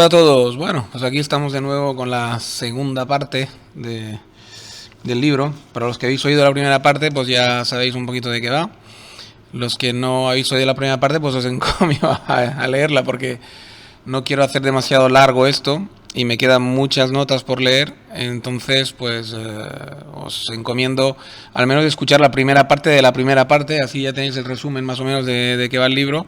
Hola a todos. Bueno, pues aquí estamos de nuevo con la segunda parte del libro. Para los que habéis oído la primera parte, pues ya sabéis un poquito de qué va. Los que no habéis oído la primera parte, pues os encomio a leerla porque no quiero hacer demasiado largo esto y me quedan muchas notas por leer. Entonces, pues os encomiendo al menos escuchar la primera parte de la primera parte, así ya tenéis el resumen más o menos de qué va el libro.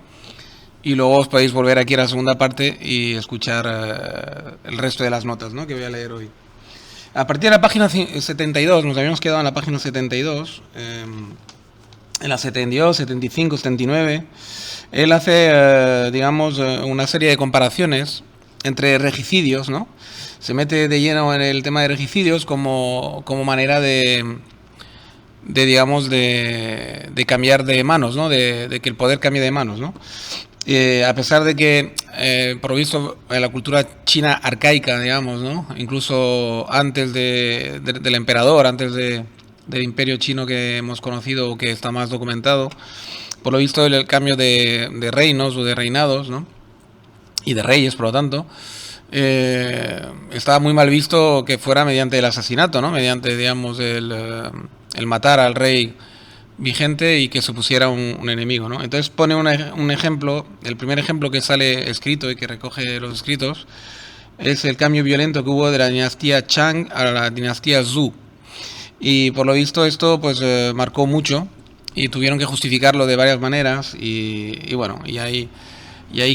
Y luego os podéis volver aquí a la segunda parte y escuchar el resto de las notas, ¿no?, que voy a leer hoy. A partir de la página 72, nos habíamos quedado en la página 72, en la 72, 75, 79, él hace, digamos, una serie de comparaciones entre regicidios, ¿no? Se mete de lleno en el tema de regicidios como manera digamos, de cambiar de manos, ¿no? De que el poder cambie de manos, ¿no? A pesar de que, por lo visto, en la cultura china arcaica, digamos, ¿no?, incluso antes del emperador, antes del imperio chino que hemos conocido o que está más documentado, por lo visto el cambio de reinos o de reinados, ¿no?, y de reyes, por lo tanto, estaba muy mal visto que fuera mediante el asesinato, ¿no?, mediante, digamos, el matar al rey vigente y que se pusiera un enemigo, ¿no? Entonces pone un ejemplo, el primer ejemplo que sale escrito y que recoge los escritos es el cambio violento que hubo de la dinastía Chang a la dinastía Zhou, y por lo visto esto pues marcó mucho y tuvieron que justificarlo de varias maneras y bueno, y ahí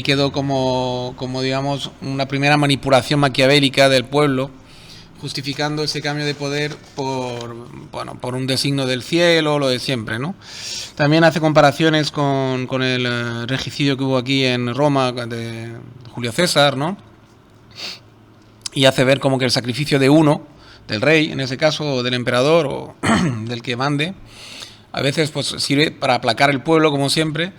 quedó como digamos una primera manipulación maquiavélica del pueblo, justificando ese cambio de poder por un designio del cielo, lo de siempre, ¿no? También hace comparaciones con el regicidio que hubo aquí en Roma de Julio César, ¿no? Y hace ver como que el sacrificio de uno, del rey en ese caso, o del emperador, o del que mande, a veces pues sirve para aplacar el pueblo, como siempre,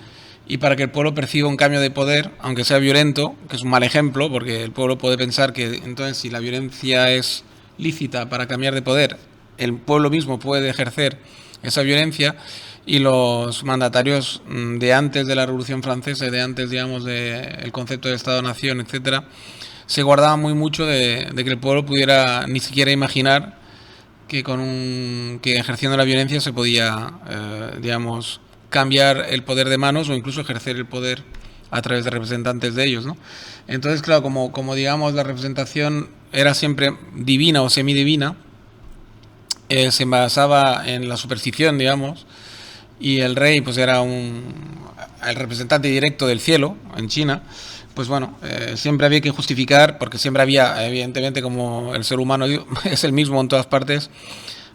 y para que el pueblo perciba un cambio de poder, aunque sea violento, que es un mal ejemplo, porque el pueblo puede pensar que entonces si la violencia es lícita para cambiar de poder, el pueblo mismo puede ejercer esa violencia, y los mandatarios de antes de la Revolución Francesa y de antes, digamos, del concepto de Estado-Nación, etcétera, se guardaban muy mucho de que el pueblo pudiera ni siquiera imaginar que que ejerciendo la violencia se podía, digamos, cambiar el poder de manos o incluso ejercer el poder a través de representantes de ellos, ¿no? Entonces, claro, como digamos la representación era siempre divina o semidivina, se basaba en la superstición, digamos, y el rey pues era el representante directo del cielo en China. Pues bueno, siempre había que justificar, porque siempre había, evidentemente, como el ser humano es el mismo en todas partes,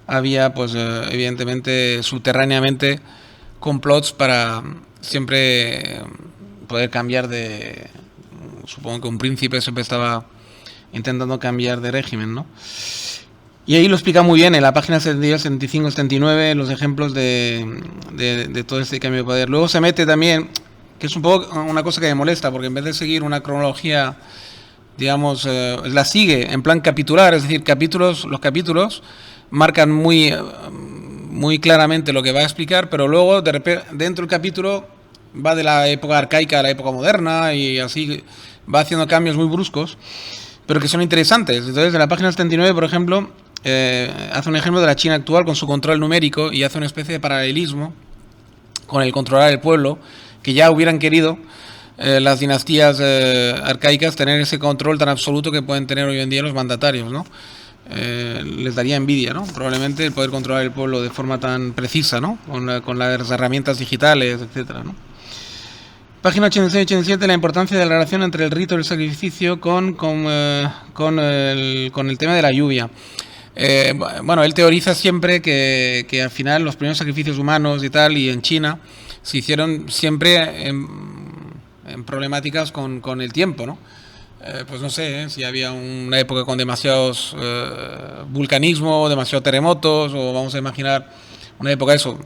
había pues evidentemente subterráneamente complots para siempre poder cambiar supongo que un príncipe siempre estaba intentando cambiar de régimen, ¿no? Y ahí lo explica muy bien en la página 72, 75, 79, los ejemplos de todo este cambio de poder. Luego se mete también, que es un poco una cosa que me molesta, porque en vez de seguir una cronología, digamos, la sigue en plan capitular, es decir, los capítulos marcan muy claramente lo que va a explicar, pero luego de repente dentro del capítulo va de la época arcaica a la época moderna y así va haciendo cambios muy bruscos, pero que son interesantes. Entonces, en la página 79, por ejemplo, hace un ejemplo de la China actual con su control numérico y hace una especie de paralelismo con el controlar el pueblo, que ya hubieran querido las dinastías arcaicas tener ese control tan absoluto que pueden tener hoy en día los mandatarios, ¿no? Les daría envidia, ¿no?, probablemente, el poder controlar el pueblo de forma tan precisa, ¿no?, con las herramientas digitales, etcétera, ¿no? Página 86-87, la importancia de la relación entre el rito del sacrificio con el tema de la lluvia. Bueno, él teoriza siempre que al final los primeros sacrificios humanos y tal, y en China, se hicieron siempre en problemáticas con el tiempo, ¿no? Pues no sé, si había una época con demasiados vulcanismo, demasiados terremotos, o vamos a imaginar una época eso,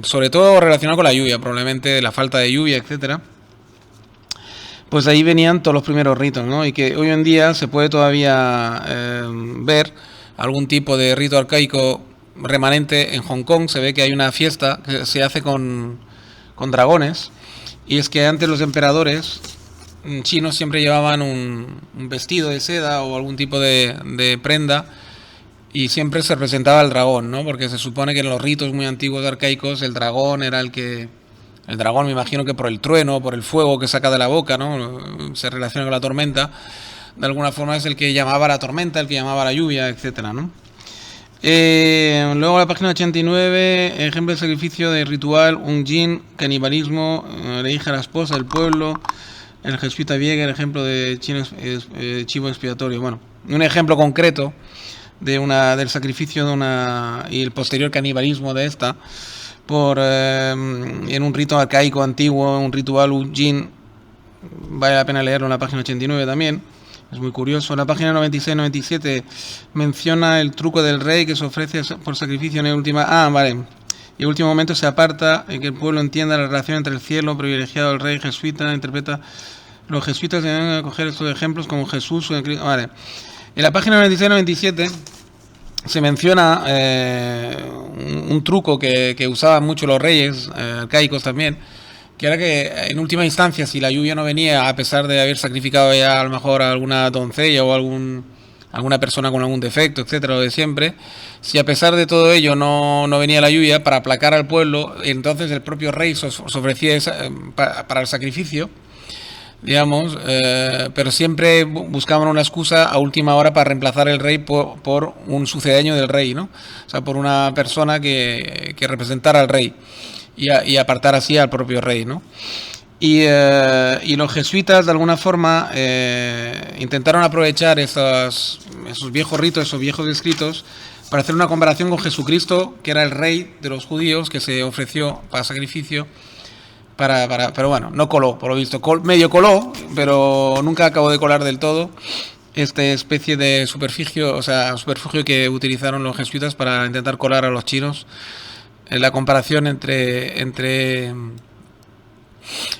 sobre todo relacionado con la lluvia, probablemente la falta de lluvia, etcétera. Pues ahí venían todos los primeros ritos, ¿no? Y que hoy en día se puede todavía ver algún tipo de rito arcaico remanente en Hong Kong. Se ve que hay una fiesta que se hace con dragones, y es que antes los emperadores chinos siempre llevaban un vestido de seda o algún tipo de prenda y siempre se representaba al dragón, ¿no? Porque se supone que en los ritos muy antiguos arcaicos el dragón era el que... El dragón me imagino que por el trueno, por el fuego que saca de la boca, ¿no? Se relaciona con la tormenta. De alguna forma es el que llamaba a la tormenta, el que llamaba a la lluvia, etcétera, ¿no? Luego la página 89, ejemplo de sacrificio de ritual, un jin, canibalismo, le dije a la esposa del pueblo, el jesuita Vieger, ejemplo de chivo expiatorio. Bueno, un ejemplo concreto del sacrificio de una y el posterior canibalismo de esta en un rito arcaico antiguo, un ritual, un jin. Vale la pena leerlo en la página 89 también. Es muy curioso. En la página 96-97 menciona el truco del rey que se ofrece por sacrificio en el último... vale. Y en el último momento se aparta en que el pueblo entienda la relación entre el cielo privilegiado del rey jesuita. Interpreta... Los jesuitas deben coger estos ejemplos como Jesús o Cristo. Vale. En la página 96-97 se menciona un truco que usaban mucho los reyes arcaicos también, que era que en última instancia, si la lluvia no venía, a pesar de haber sacrificado ya a lo mejor a alguna doncella o alguna persona con algún defecto, etcétera, lo de siempre, si a pesar de todo ello no venía la lluvia, para aplacar al pueblo, entonces el propio rey se ofrecía para el sacrificio, digamos, pero siempre buscaban una excusa a última hora para reemplazar el rey por un sucedáneo del rey, ¿no? O sea, por una persona que representara al rey y apartar así al propio rey, ¿no? Y los jesuitas de alguna forma intentaron aprovechar esos viejos ritos, esos viejos escritos, para hacer una comparación con Jesucristo, que era el rey de los judíos, que se ofreció para sacrificio. Pero bueno, no coló, por lo visto. Medio coló, pero nunca acabó de colar del todo esta especie de superficie que utilizaron los jesuitas para intentar colar a los chinos. En la comparación entre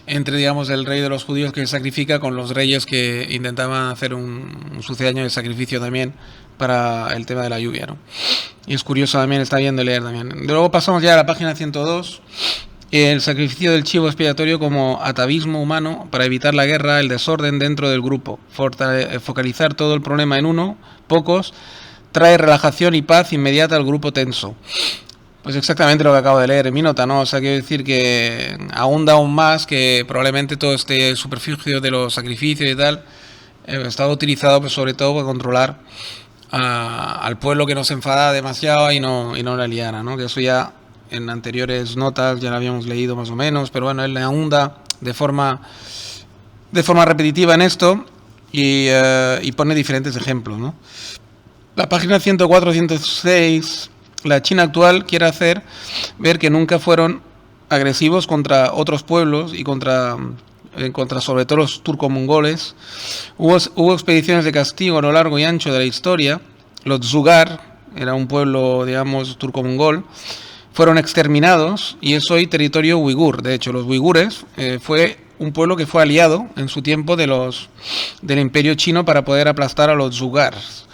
digamos el rey de los judíos que se sacrifica con los reyes que intentaban hacer un sucedáneo de sacrificio también para el tema de la lluvia, ¿no? Y es curioso también, está bien de leer también. Luego pasamos ya a la página 102. El sacrificio del chivo expiatorio como atavismo humano para evitar la guerra, el desorden dentro del grupo. Focalizar todo el problema en pocos, trae relajación y paz inmediata al grupo tenso. Pues exactamente lo que acabo de leer en mi nota, ¿no? O sea, quiero decir que ahonda aún más que probablemente todo este superficie de los sacrificios y tal estaba utilizado pues sobre todo para controlar al pueblo que no se enfadara demasiado y no la liara, ¿no? Que eso ya en anteriores notas ya lo habíamos leído más o menos, pero bueno, él le ahonda de forma repetitiva en esto y pone diferentes ejemplos, ¿no? La página 104-106, la China actual quiere hacer ver que nunca fueron agresivos contra otros pueblos y contra sobre todo los turco-mongoles. Hubo expediciones de castigo a lo largo y ancho de la historia. Los Dzugar, era un pueblo, digamos, turco-mongol, fueron exterminados y es hoy territorio uigur. De hecho, los uigures fue un pueblo que fue aliado en su tiempo del imperio chino para poder aplastar a los Dzugars.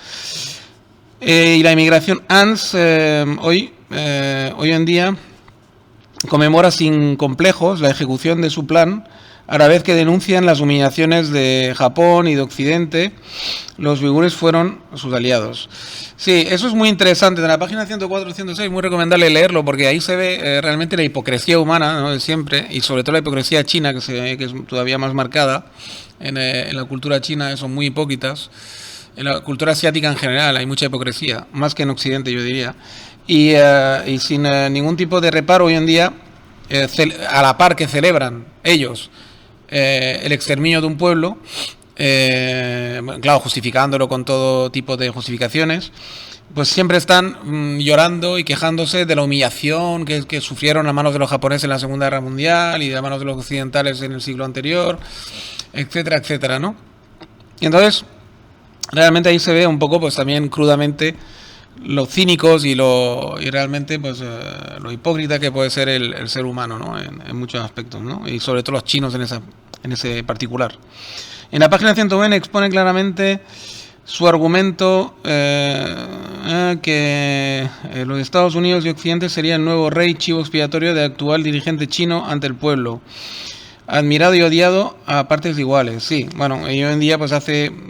Y la inmigración ANS hoy en día conmemora sin complejos la ejecución de su plan, a la vez que denuncian las humillaciones de Japón y de Occidente. Los uigures fueron sus aliados. Sí, eso es muy interesante. En la página 104-106 muy recomendable leerlo porque ahí se ve realmente la hipocresía humana, ¿no? De siempre, y sobre todo la hipocresía china, que es todavía más marcada. En la cultura china son muy hipócritas. En la cultura asiática en general hay mucha hipocresía, más que en Occidente yo diría. Y sin ningún tipo de reparo hoy en día, a la par que celebran ellos el exterminio de un pueblo, claro, justificándolo con todo tipo de justificaciones, pues siempre están llorando y quejándose de la humillación que sufrieron a manos de los japoneses en la Segunda Guerra Mundial y a manos de los occidentales en el siglo anterior, etcétera, etcétera, ¿no? Y entonces, realmente ahí se ve un poco, pues también crudamente, los cínicos y realmente pues lo hipócrita que puede ser el ser humano, ¿no? En muchos aspectos, ¿no? Y sobre todo los chinos en ese particular. En la página 120 expone claramente su argumento que los Estados Unidos y Occidente sería el nuevo rey chivo expiatorio del actual dirigente chino ante el pueblo. admirado y odiado a partes iguales, sí. Bueno, y hoy en día pues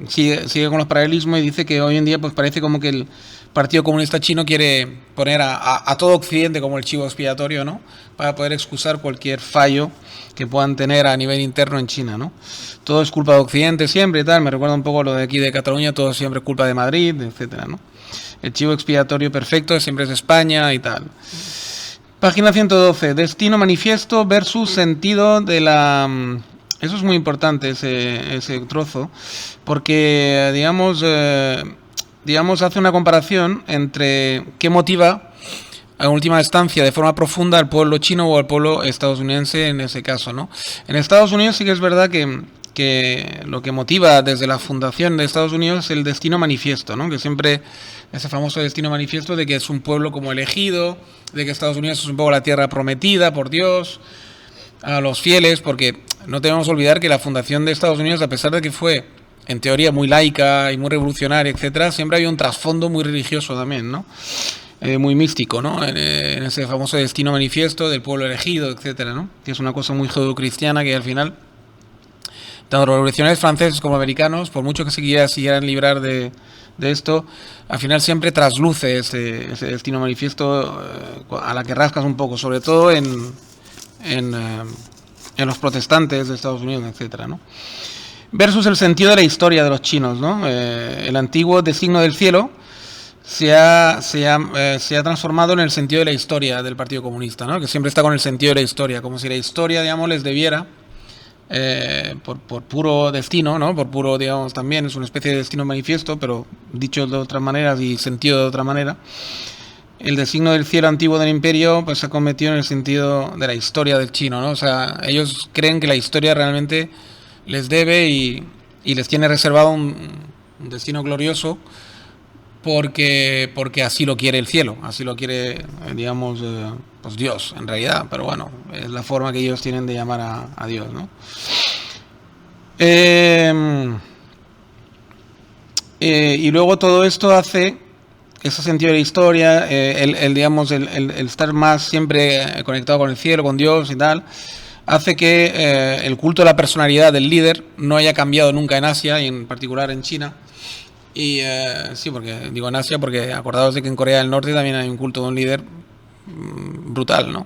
sigue con los paralelismos y dice que hoy en día pues parece como que el Partido Comunista Chino quiere poner a todo Occidente como el chivo expiatorio, ¿no? Para poder excusar cualquier fallo que puedan tener a nivel interno en China, ¿no? Todo es culpa de Occidente siempre y tal. Me recuerda un poco lo de aquí de Cataluña, todo siempre es culpa de Madrid, etcétera, ¿no? El chivo expiatorio perfecto siempre es España y tal. Página 112, destino manifiesto versus sentido de la... Eso es muy importante, ese trozo, porque, digamos, hace una comparación entre qué motiva, a última instancia, de forma profunda al pueblo chino o al pueblo estadounidense en ese caso, ¿no? En Estados Unidos sí que es verdad que lo que motiva desde la fundación de Estados Unidos es el destino manifiesto, ¿no? Que siempre ese famoso destino manifiesto de que es un pueblo como elegido, de que Estados Unidos es un poco la tierra prometida por Dios a los fieles, porque no debemos olvidar que la fundación de Estados Unidos, a pesar de que fue en teoría muy laica y muy revolucionaria, etcétera, siempre había un trasfondo muy religioso también, ¿no? Muy místico, ¿no? En ese famoso destino manifiesto del pueblo elegido, etcétera, ¿no? Que es una cosa muy judeocristiana que al final tanto los revolucionarios franceses como americanos, por mucho que se quisieran librar de esto, al final siempre trasluce ese destino manifiesto a la que rascas un poco, sobre todo en los protestantes de Estados Unidos, etcétera, ¿no? Versus el sentido de la historia de los chinos, ¿no? El antiguo designo del cielo se ha transformado en el sentido de la historia del Partido Comunista, ¿no? Que siempre está con el sentido de la historia, como si la historia, digamos, les debiera por puro destino, ¿no? Por puro, digamos, también es una especie de destino manifiesto, pero dicho de otras maneras y sentido de otra manera. El designo del cielo antiguo del imperio pues se ha convertido en el sentido de la historia del chino, ¿no? O sea, ellos creen que la historia realmente les debe y les tiene reservado un destino glorioso porque así lo quiere el cielo, así lo quiere, digamos, pues Dios, en realidad, pero bueno, es la forma que ellos tienen de llamar a Dios, ¿no? Y luego todo esto hace ese sentido de la historia, digamos, el estar más siempre conectado con el cielo, con Dios y tal, hace que el culto a la personalidad del líder no haya cambiado nunca en Asia y en particular en China. Y sí, porque digo en Asia porque acordaos de que en Corea del Norte también hay un culto de un líder brutal, ¿no?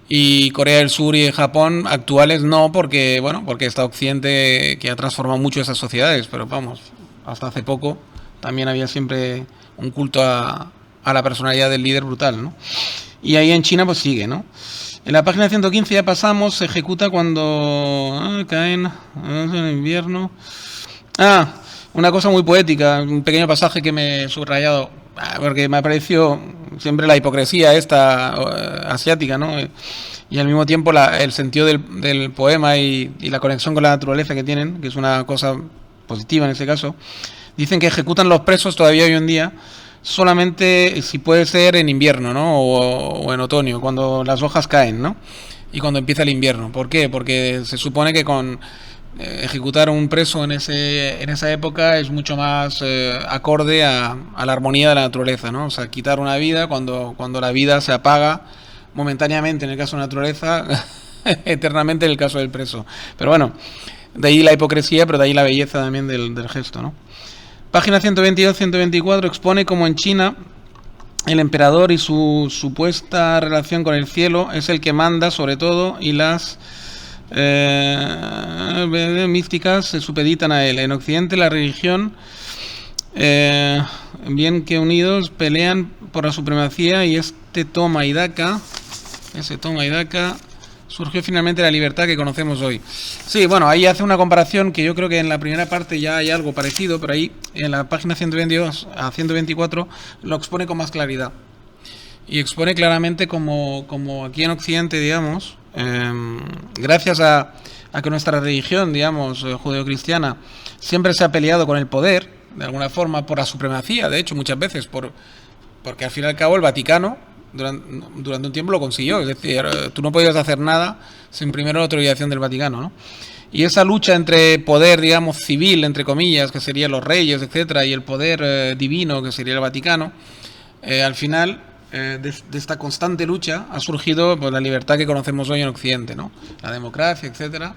Y Corea del Sur y Japón actuales no, porque está Occidente que ha transformado mucho esas sociedades, pero vamos, hasta hace poco también había siempre un culto a la personalidad del líder brutal, ¿no? Y ahí en China pues sigue, ¿no? En la página 115 ya pasamos, se ejecuta cuando caen en invierno. Una cosa muy poética, un pequeño pasaje que me he subrayado, porque me ha parecido siempre la hipocresía esta asiática, ¿no? Y al mismo tiempo el sentido del poema y la conexión con la naturaleza que tienen, que es una cosa positiva en este caso. Dicen que ejecutan los presos todavía hoy en día solamente si puede ser en invierno, ¿no? O en otoño, cuando las hojas caen, ¿no? Y cuando empieza el invierno. ¿Por qué? Porque se supone que con ejecutar un preso en esa época es mucho más acorde a la armonía de la naturaleza, ¿no? O sea, quitar una vida cuando la vida se apaga momentáneamente en el caso de la naturaleza, eternamente en el caso del preso. Pero bueno, de ahí la hipocresía, pero de ahí la belleza también del gesto, ¿no? Página 122-124 expone cómo en China el emperador y su supuesta relación con el cielo es el que manda sobre todo y las místicas se supeditan a él. En Occidente la religión, bien que unidos, pelean por la supremacía y ese toma y daca surgió finalmente la libertad que conocemos hoy. Sí, bueno, ahí hace una comparación que yo creo que en la primera parte ya hay algo parecido, pero ahí en la página 122 a 124 lo expone con más claridad. Y expone claramente como aquí en Occidente, digamos, gracias a que nuestra religión, digamos, judeocristiana, siempre se ha peleado con el poder, de alguna forma, por la supremacía, de hecho, muchas veces, porque al fin y al cabo el Vaticano durante un tiempo lo consiguió, es decir, tú no podías hacer nada sin primero la autorización del Vaticano, ¿no? Y esa lucha entre poder, digamos, civil, entre comillas, que serían los reyes, etcétera, y el poder divino, que sería el Vaticano, al final de esta constante lucha ha surgido pues, la libertad que conocemos hoy en Occidente, ¿no? La democracia, etcétera.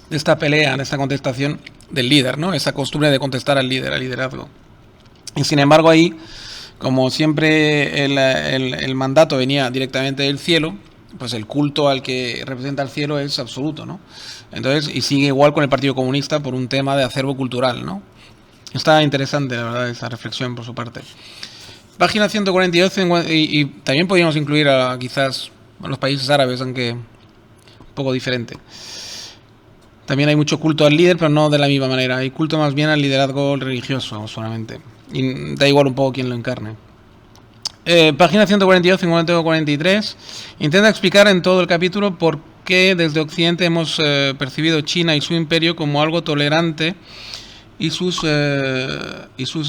De esta pelea, de esta contestación del líder, ¿no? Esa costumbre de contestar al líder, al liderazgo. Y sin embargo ahí, como siempre el mandato venía directamente del cielo, pues el culto al que representa el cielo es absoluto, ¿no? Entonces, y sigue igual con el Partido Comunista por un tema de acervo cultural, ¿no? Está interesante, la verdad, esa reflexión por su parte. Página 142, y también podríamos incluir a quizás a los países árabes, aunque un poco diferente. También hay mucho culto al líder, pero no de la misma manera. Hay culto más bien al liderazgo religioso, solamente. Y da igual un poco quién lo encarne. Página 142, 143. Intenta explicar en todo el capítulo por qué desde Occidente hemos percibido China y su imperio como algo tolerante y sus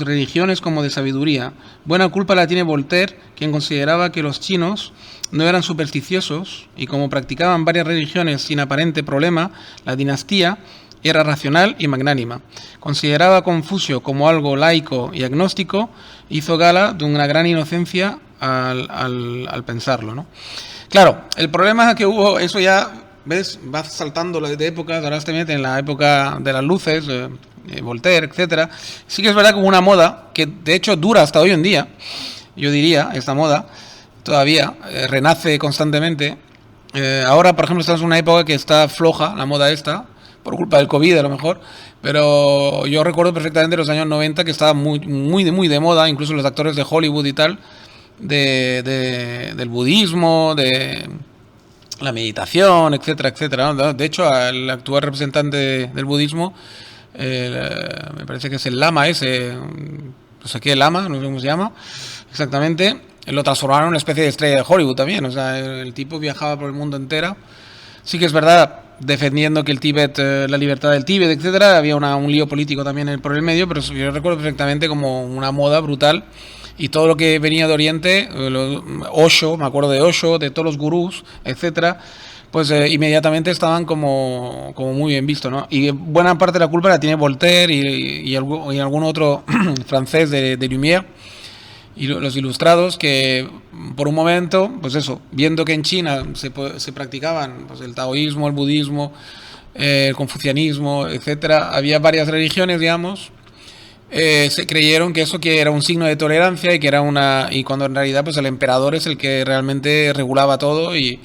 religiones como de sabiduría. Buena culpa la tiene Voltaire, quien consideraba que los chinos no eran supersticiosos y como practicaban varias religiones sin aparente problema, la dinastía era racional y magnánima. Consideraba a Confucio como algo laico y agnóstico, hizo gala de una gran inocencia al pensarlo, ¿no? Claro, el problema es que hubo, eso ya, ¿ves? Va saltando de épocas, ahora se mete en la época de las luces, Voltaire, etcétera. Sí que es verdad como una moda que de hecho dura hasta hoy en día, yo diría, esta moda, todavía renace constantemente. Ahora, por ejemplo, estamos en una época que está floja, la moda esta, por culpa del COVID a lo mejor, pero yo recuerdo perfectamente los años 90 que estaba muy de moda, incluso los actores de Hollywood y tal, del budismo, de la meditación, etcétera, etcétera, ¿no? De hecho, el actual representante del budismo, me parece que es el lama ese, no sé qué lama, no sé cómo se llama exactamente, lo transformaron en una especie de estrella de Hollywood también. O sea, el tipo viajaba por el mundo entero. Sí que es verdad, defendiendo que el Tíbet, la libertad del Tíbet, etcétera, había un lío político también por el medio, pero yo recuerdo perfectamente como una moda brutal. Y todo lo que venía de Oriente, Osho, me acuerdo de Osho, de todos los gurús, etcétera, pues inmediatamente estaban como muy bien vistos, ¿no? Y buena parte de la culpa la tiene Voltaire y algún otro francés de Lumière y los ilustrados, que por un momento, pues eso, viendo que en China se practicaban pues el taoísmo, el budismo, el confucianismo, etcétera, había varias religiones, digamos, se creyeron que eso que era un signo de tolerancia y cuando en realidad pues el emperador es el que realmente regulaba todo y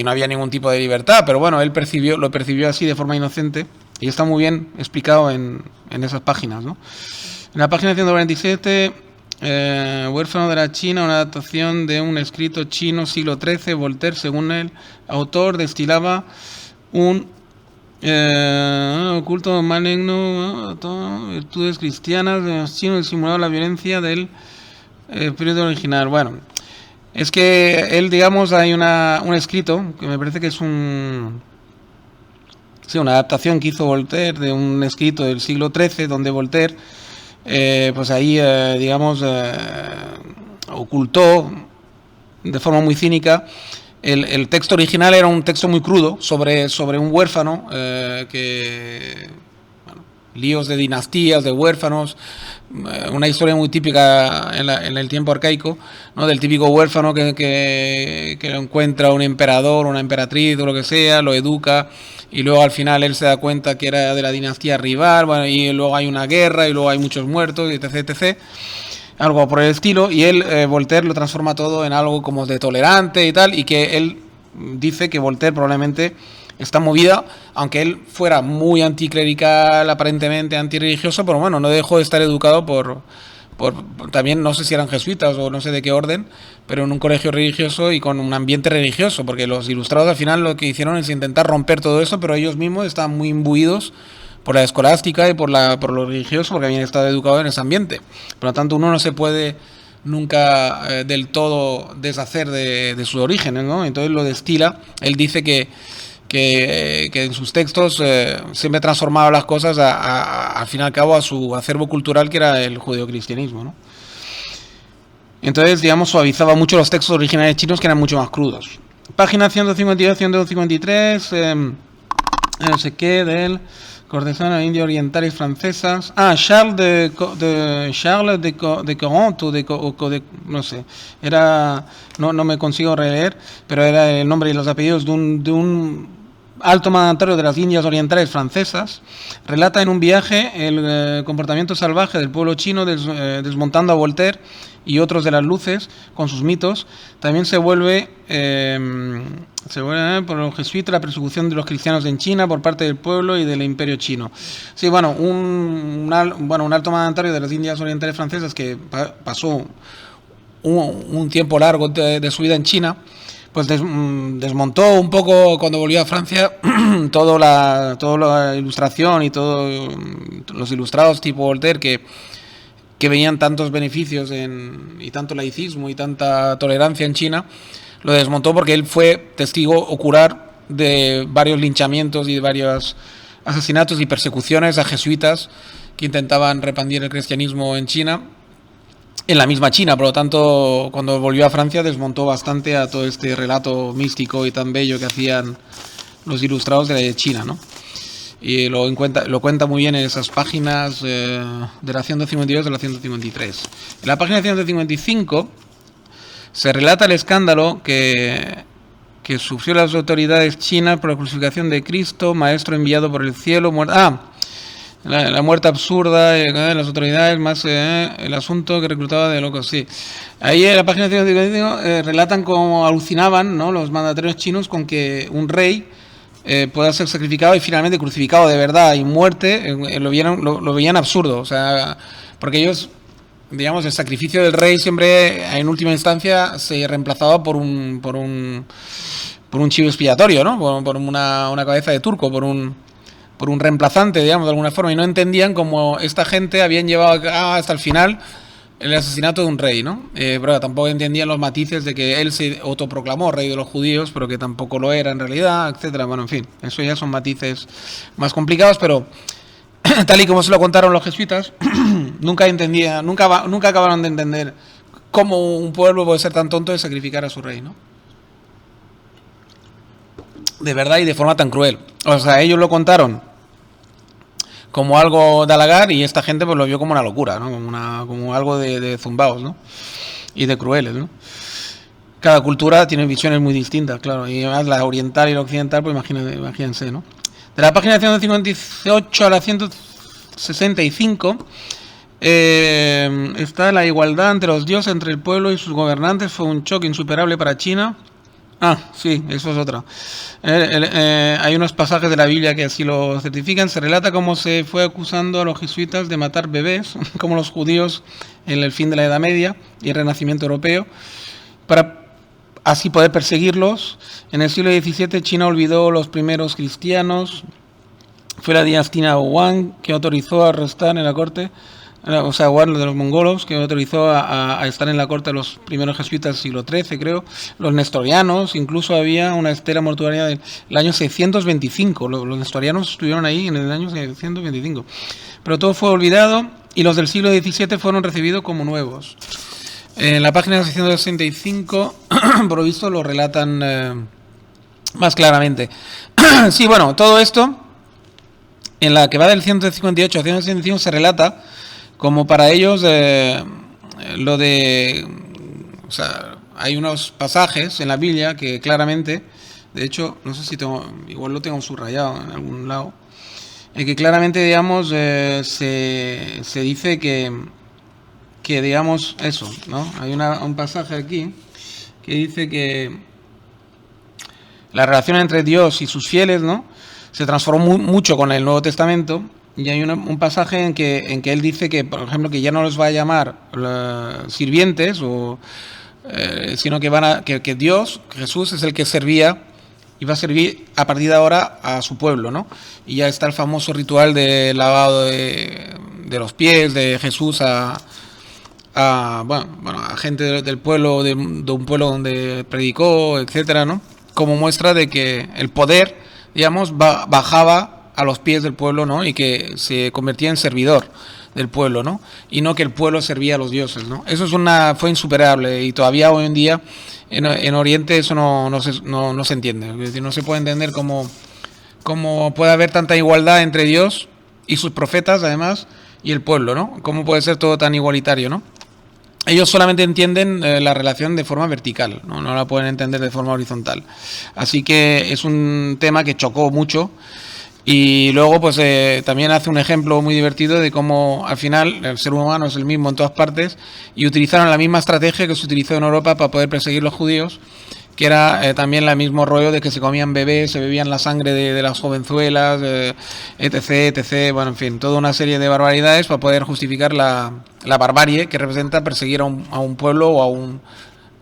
no había ningún tipo de libertad. Pero bueno, él lo percibió así de forma inocente y está muy bien explicado en esas páginas, ¿no? En la página 147, Huérfano de la China, una adaptación de un escrito chino siglo XIII. Voltaire, según el autor, destilaba un oculto maligno, virtudes cristianas de los chinos, disimulaba la violencia del periodo original. Bueno, es que él, digamos, hay un escrito que me parece que es una adaptación que hizo Voltaire de un escrito del siglo XIII, donde Voltaire pues ahí, digamos, ocultó de forma muy cínica. El texto original era un texto muy crudo sobre un huérfano, líos de dinastías, de huérfanos, una historia muy típica en el tiempo arcaico, ¿no? Del típico huérfano que lo encuentra un emperador, una emperatriz o lo que sea, lo educa y luego al final él se da cuenta que era de la dinastía rival, bueno, y luego hay una guerra y luego hay muchos muertos, etc, etc. Algo por el estilo, y él, Voltaire, lo transforma todo en algo como de tolerante y tal, y que él dice que Voltaire probablemente está movida, aunque él fuera muy anticlerical, aparentemente antirreligioso, pero bueno, no dejó de estar educado por también, no sé si eran jesuitas o no sé de qué orden, pero en un colegio religioso y con un ambiente religioso, porque los ilustrados al final lo que hicieron es intentar romper todo eso, pero ellos mismos estaban muy imbuidos por la escolástica y por lo religioso, porque habían estado educados en ese ambiente. Por lo tanto, uno no se puede nunca del todo deshacer de sus orígenes, ¿no? Entonces lo destila. Él dice que en sus textos siempre transformaba las cosas al fin y al cabo a su acervo cultural, que era el judeocristianismo, ¿no? Entonces, digamos, suavizaba mucho los textos originales chinos, que eran mucho más crudos. Página 152, 153, no sé qué, del cortesanas indias orientales francesas. Ah, Charles de Coront no sé. Era, no me consigo releer, pero era el nombre y los apellidos de un alto mandatario de las Indias Orientales francesas. Relata en un viaje el comportamiento salvaje del pueblo chino, desmontando a Voltaire y otros de las luces con sus mitos. También se vuelve por los jesuitas la persecución de los cristianos en China por parte del pueblo y del imperio chino. Sí, bueno, un alto mandatario de las Indias Orientales francesas que pasó un tiempo largo de su vida en China, pues desmontó un poco cuando volvió a Francia toda la ilustración y todos los ilustrados tipo Voltaire que veían tantos beneficios y tanto laicismo y tanta tolerancia en China. Lo desmontó porque él fue testigo ocular de varios linchamientos y de varios asesinatos y persecuciones a jesuitas que intentaban repandir el cristianismo en China, en la misma China. Por lo tanto, cuando volvió a Francia desmontó bastante a todo este relato místico y tan bello que hacían los ilustrados de China, ¿no? Y lo cuenta muy bien en esas páginas de la 152 y la 153. En la página 155 se relata el escándalo que sufrió las autoridades chinas por la crucificación de Cristo, maestro enviado por el cielo. La muerte absurda de las autoridades, más el asunto que reclutaba de locos. Sí. Ahí en la página 155 relatan cómo alucinaban, ¿no?, los mandatarios chinos con que un rey pueda ser sacrificado y finalmente crucificado de verdad y muerte. Lo veían absurdo, o sea, porque ellos, digamos, el sacrificio del rey siempre en última instancia se reemplazaba por un chivo expiatorio, ¿no? Por una cabeza de turco, por un reemplazante, digamos, de alguna forma, y no entendían cómo esta gente habían llevado hasta el final el asesinato de un rey, ¿no? Pero tampoco entendían los matices de que él se autoproclamó rey de los judíos, pero que tampoco lo era en realidad, etcétera. Bueno, en fin, eso ya son matices más complicados, pero tal y como se lo contaron los jesuitas, nunca acabaron de entender cómo un pueblo puede ser tan tonto de sacrificar a su rey, ¿no? De verdad y de forma tan cruel. O sea, ellos lo contaron como algo de halagar y esta gente pues lo vio como una locura, ¿no? Como algo de zumbaos, ¿no? Y de crueles, ¿no? Cada cultura tiene visiones muy distintas, claro, y además la oriental y la occidental, pues imagínense, ¿no? De la página 158 a la 165 está la igualdad entre los dioses, entre el pueblo y sus gobernantes. Fue un choque insuperable para China. Ah, sí, eso es otra. Hay unos pasajes de la Biblia que así lo certifican. Se relata cómo se fue acusando a los jesuitas de matar bebés, como los judíos en el fin de la Edad Media y el Renacimiento europeo, para así poder perseguirlos. En el siglo XVII China olvidó los primeros cristianos. Fue la dinastía Wang que autorizó a arrestar en la corte, o sea, Wang de los mongolos, que autorizó a estar en la corte a los primeros jesuitas del siglo XIII, creo. Los nestorianos, incluso había una estela mortuaria del año 625. Los nestorianos estuvieron ahí en el año 625. Pero todo fue olvidado y los del siglo XVII fueron recibidos como nuevos. En la página 665, por lo visto, lo relatan más claramente. Sí, bueno, todo esto, en la que va del 158 al 165, se relata como para ellos lo de... O sea, hay unos pasajes en la Biblia que claramente, de hecho, no sé si igual lo tengo subrayado en algún lado, que claramente, digamos, se dice que digamos eso, ¿no? Hay un pasaje aquí que dice que la relación entre Dios y sus fieles, ¿no?, se transformó mucho con el Nuevo Testamento. Y hay un pasaje en que él dice que, por ejemplo, que ya no los va a llamar sirvientes, sino que Dios, Jesús, es el que servía y va a servir a partir de ahora a su pueblo, ¿no? Y ya está el famoso ritual de lavado de los pies de Jesús a gente del pueblo, de un pueblo donde predicó, etcétera, ¿no? Como muestra de que el poder, digamos, bajaba a los pies del pueblo, ¿no? Y que se convertía en servidor del pueblo, ¿no? Y no que el pueblo servía a los dioses, ¿no? Eso fue insuperable y todavía hoy en día en Oriente eso no se entiende. Es decir, no se puede entender cómo cómo puede haber tanta igualdad entre Dios y sus profetas, además, y el pueblo, ¿no? Cómo puede ser todo tan igualitario, ¿no? Ellos solamente entienden la relación de forma vertical, ¿no? No la pueden entender de forma horizontal. Así que es un tema que chocó mucho. Y luego pues también hace un ejemplo muy divertido de cómo al final el ser humano es el mismo en todas partes y utilizaron la misma estrategia que se utilizó en Europa para poder perseguir los judíos, que era también el mismo rollo de que se comían bebés, se bebían la sangre de las jovenzuelas, etc, etc, bueno, en fin, toda una serie de barbaridades para poder justificar la barbarie que representa perseguir a un pueblo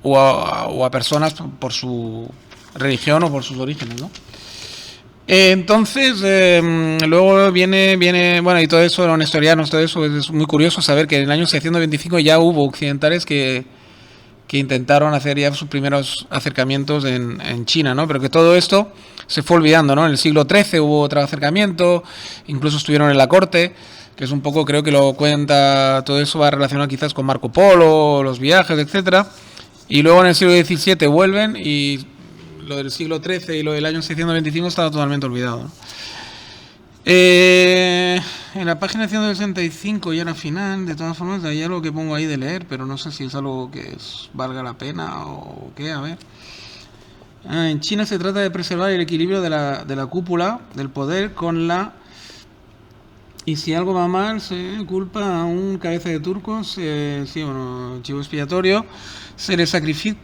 o a personas por su religión o por sus orígenes, ¿no? Entonces, luego viene, bueno, y todo eso, los nestorianos, todo eso, es muy curioso saber que en el año 625 ya hubo occidentales que intentaron hacer ya sus primeros acercamientos en China, ¿no? Pero que todo esto se fue olvidando, ¿no? En el siglo XIII hubo otro acercamiento, incluso estuvieron en la corte, que es un poco, creo que lo cuenta, todo eso va relacionado quizás con Marco Polo, los viajes, etcétera. Y luego en el siglo XVII vuelven y lo del siglo XIII y lo del año 625 estaba totalmente olvidado, ¿no? En la página 165 ya la final, de todas formas hay algo que pongo ahí de leer, pero no sé si es algo que valga la pena o qué, a ver. En China se trata de preservar el equilibrio de la cúpula del poder con la... Y si algo va mal, se culpa a un cabeza de turcos, sí, bueno, chivo expiatorio, se le sacrifica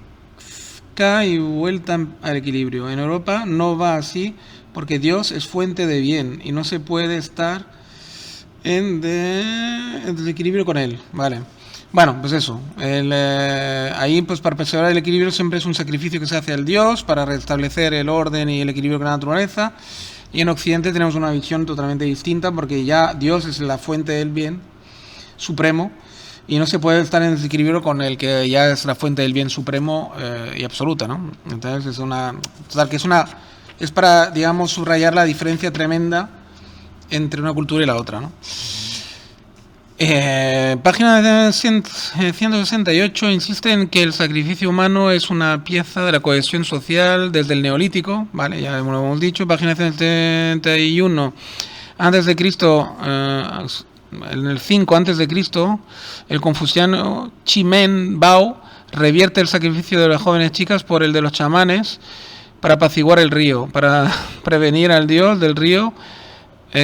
y vuelta al equilibrio. En Europa no va así porque Dios es fuente de bien y no se puede estar en desequilibrio con él, vale. Bueno, pues eso, ahí pues para preservar el equilibrio siempre es un sacrificio que se hace al Dios para restablecer el orden y el equilibrio con la naturaleza, y en Occidente tenemos una visión totalmente distinta porque ya Dios es la fuente del bien supremo y no se puede estar en desequilibrio con el que ya es la fuente del bien supremo y absoluta, ¿no? Entonces es para, digamos, subrayar la diferencia tremenda entre una cultura y la otra, ¿no? Página 168 insiste en que el sacrificio humano es una pieza de la cohesión social desde el Neolítico, ¿vale? Ya lo hemos dicho. Página 171, antes de Cristo, en el 5 antes de Cristo, el confuciano Chimen Bao revierte el sacrificio de las jóvenes chicas por el de los chamanes para apaciguar el río, para prevenir al dios del río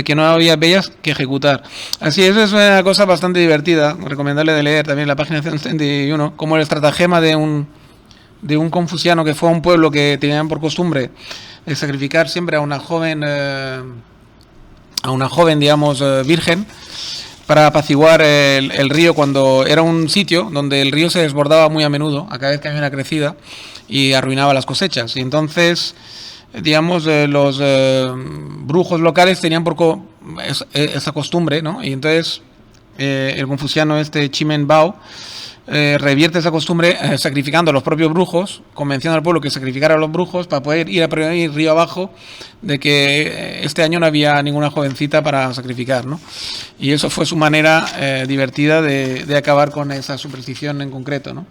que no había bellas que ejecutar. Así es una cosa bastante divertida, recomendable de leer también la página 171, como el estratagema de un confuciano que fue a un pueblo que tenían por costumbre de sacrificar siempre a una joven, digamos, virgen, para apaciguar el río cuando era un sitio donde el río se desbordaba muy a menudo, a cada vez que había una crecida, y arruinaba las cosechas. Y entonces, digamos, los brujos locales tenían esa costumbre, ¿no? Y entonces el confuciano Chimen Bao revierte esa costumbre sacrificando a los propios brujos, convenciendo al pueblo que sacrificara a los brujos para poder ir a prevenir río abajo de que este año no había ninguna jovencita para sacrificar, ¿no? Y eso fue su manera divertida de acabar con esa superstición en concreto, ¿no?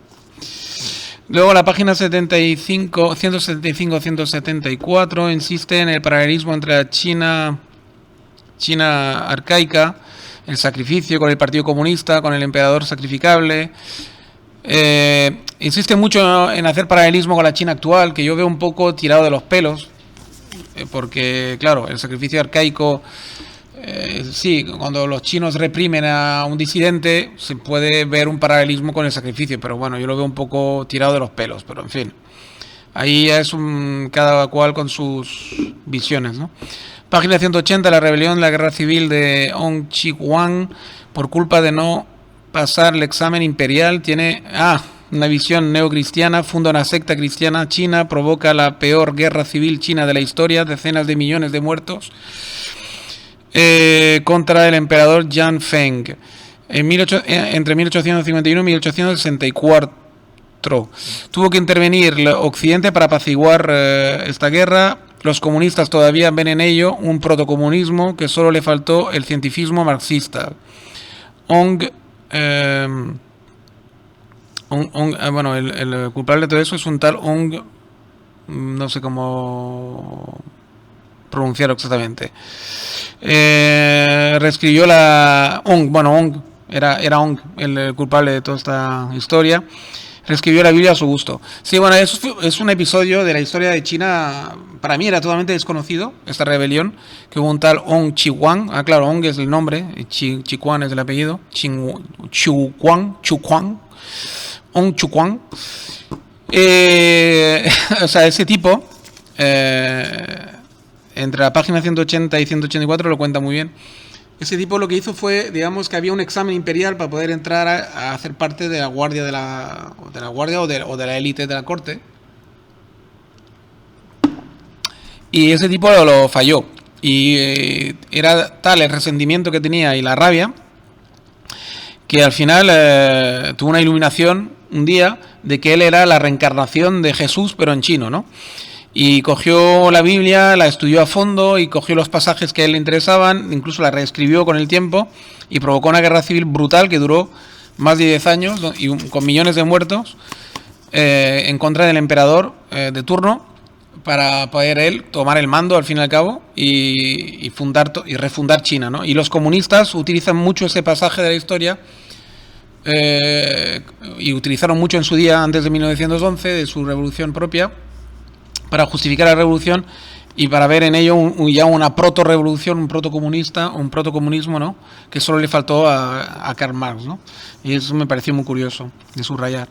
Luego la página 175-174 insiste en el paralelismo entre la China arcaica, el sacrificio con el Partido Comunista, con el emperador sacrificable. Insiste mucho en hacer paralelismo con la China actual, que yo veo un poco tirado de los pelos, porque claro, el sacrificio arcaico, sí, cuando los chinos reprimen a un disidente se puede ver un paralelismo con el sacrificio, pero bueno, yo lo veo un poco tirado de los pelos, pero en fin, ahí es cada cual con sus visiones, ¿no? Página 180, la rebelión, la guerra civil de Hong Chi-Huang por culpa de no pasar el examen imperial, tiene una visión neocristiana, funda una secta cristiana china, provoca la peor guerra civil china de la historia, decenas de millones de muertos, contra el emperador Yan Feng entre 1851 y 1864. Tuvo que intervenir Occidente para apaciguar esta guerra. Los comunistas todavía ven en ello un protocomunismo que solo le faltó el cientifismo marxista. Bueno, el culpable de todo eso es un tal no sé cómo pronunciarlo exactamente. Reescribió la Ong era Ong el culpable de toda esta historia. Reescribió la Biblia a su gusto. Sí, bueno, eso es un episodio de la historia de China. Para mí era totalmente desconocido, esta rebelión, que hubo un tal Ong Chihuang. Ah, claro, Ong es el nombre, Chihuang es el apellido. Chuquan. Ong Chuquan. O sea, ese tipo, entre la página 180 y 184 lo cuenta muy bien. Ese tipo lo que hizo fue, digamos, que había un examen imperial para poder entrar a hacer parte de la guardia de la guardia o de la élite de la corte. Y ese tipo lo falló. Y era tal el resentimiento que tenía y la rabia que al final tuvo una iluminación un día de que él era la reencarnación de Jesús, pero en chino, ¿no? Y cogió la Biblia, la estudió a fondo y cogió los pasajes que a él le interesaban, incluso la reescribió con el tiempo y provocó una guerra civil brutal que duró más de 10 años y con millones de muertos en contra del emperador de turno, para poder él tomar el mando al fin y al cabo y refundar China, ¿no? Y los comunistas utilizan mucho ese pasaje de la historia y utilizaron mucho en su día antes de 1911, de su revolución propia, para justificar la revolución y para ver en ello ya una proto-revolución, un proto-comunista, un proto-comunismo, ¿no? Que solo le faltó a Karl Marx, ¿no? Y eso me pareció muy curioso de subrayar.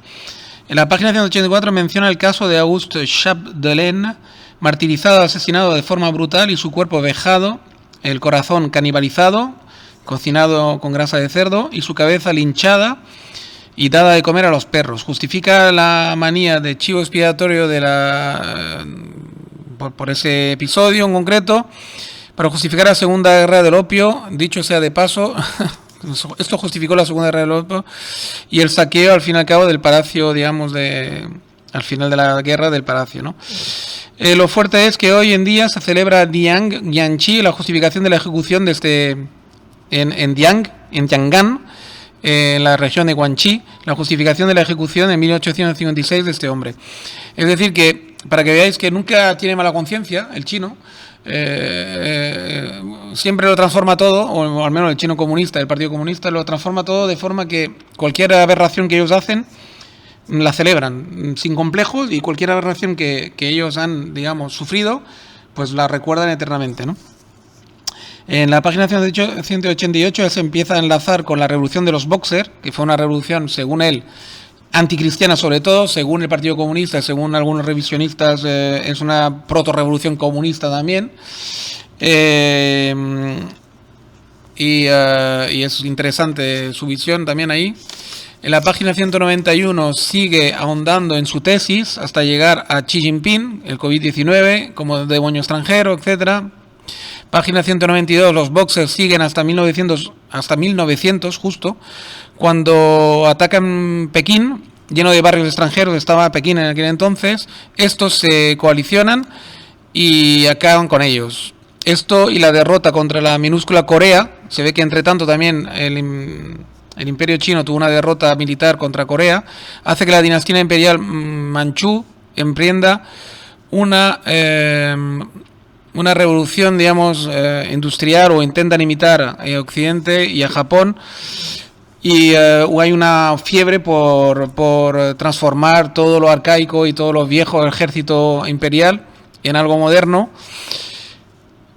En la página 184 menciona el caso de Auguste Chapdelaine, martirizado, asesinado de forma brutal y su cuerpo vejado, el corazón canibalizado, cocinado con grasa de cerdo, y su cabeza linchada y dada de comer a los perros. Justifica la manía de chivo expiatorio por ese episodio en concreto, para justificar la Segunda Guerra del Opio. Dicho sea de paso, esto justificó la Segunda Guerra del Opio y el saqueo al fin y al cabo del palacio, digamos, al final de la guerra del palacio, ¿no? Lo fuerte es que hoy en día se celebra Dianchi, la justificación de la ejecución de en Tiangan, en la región de Guangxi, la justificación de la ejecución en 1856 de este hombre. Es decir, que para que veáis que nunca tiene mala conciencia el chino, siempre lo transforma todo, o al menos el chino comunista, el Partido Comunista, lo transforma todo de forma que cualquier aberración que ellos hacen la celebran sin complejos, y cualquier aberración que ellos han, digamos, sufrido, pues la recuerdan eternamente, ¿no? En la página 188 se empieza a enlazar con la revolución de los Boxer, que fue una revolución, según él, anticristiana sobre todo, según el Partido Comunista, según algunos revisionistas, es una proto-revolución comunista también. Y es interesante su visión también ahí. En la página 191 sigue ahondando en su tesis hasta llegar a Xi Jinping, el COVID-19, como demonio extranjero, etcétera. Página 192, los Boxers siguen hasta 1900 justo, cuando atacan Pekín, lleno de barrios extranjeros, estaba Pekín en aquel entonces. Estos se coalicionan y acaban con ellos. Esto y la derrota contra la minúscula Corea, se ve que entre tanto también el imperio chino tuvo una derrota militar contra Corea, hace que la dinastía imperial manchú emprenda una revolución, digamos, industrial, o intentan imitar a Occidente y a Japón, y hay una fiebre por transformar todo lo arcaico y todo lo viejo del ejército imperial en algo moderno,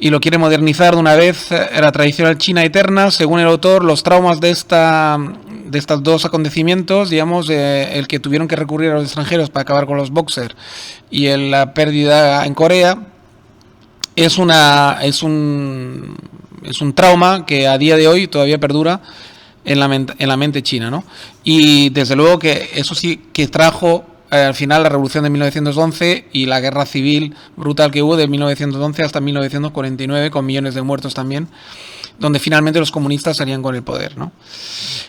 y lo quiere modernizar de una vez la tradicional China eterna. Según el autor, los traumas de estos dos acontecimientos, digamos, el que tuvieron que recurrir a los extranjeros para acabar con los Boxer y la pérdida en Corea, es un trauma que a día de hoy todavía perdura en la mente china, ¿no? Y desde luego que eso sí que trajo al final la revolución de 1911 y la guerra civil brutal que hubo de 1911 hasta 1949, con millones de muertos también, donde finalmente los comunistas salían con el poder, ¿no?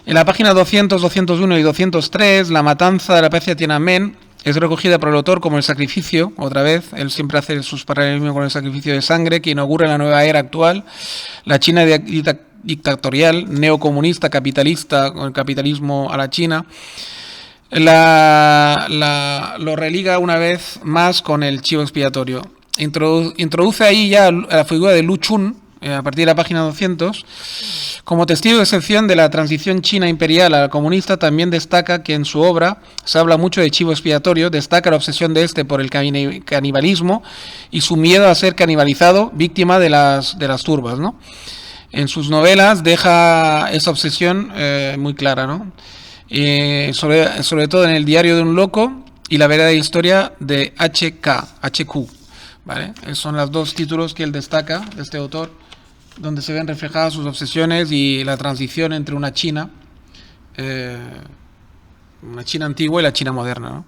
En la página 200, 201 y 203, la matanza de la plaza de Tiananmen es recogida por el autor como el sacrificio, otra vez, él siempre hace sus paralelismos con el sacrificio de sangre, que inaugura la nueva era actual, la China dictatorial, neocomunista, capitalista, con el capitalismo a la China. Lo religa una vez más con el chivo expiatorio. introduce ahí ya la figura de Lu Xun, a partir de la página 200, como testigo de excepción de la transición china imperial a la comunista. También destaca que en su obra se habla mucho de chivo expiatorio, destaca la obsesión de este por el canibalismo y su miedo a ser canibalizado, víctima de las turbas, ¿no? En sus novelas deja esa obsesión muy clara, ¿no? Sobre todo en El diario de un loco y La verdadera historia de HQ, ¿vale? Esos son los dos títulos que él destaca de este autor, donde se ven reflejadas sus obsesiones y la transición entre una China antigua y la China moderna, ¿no?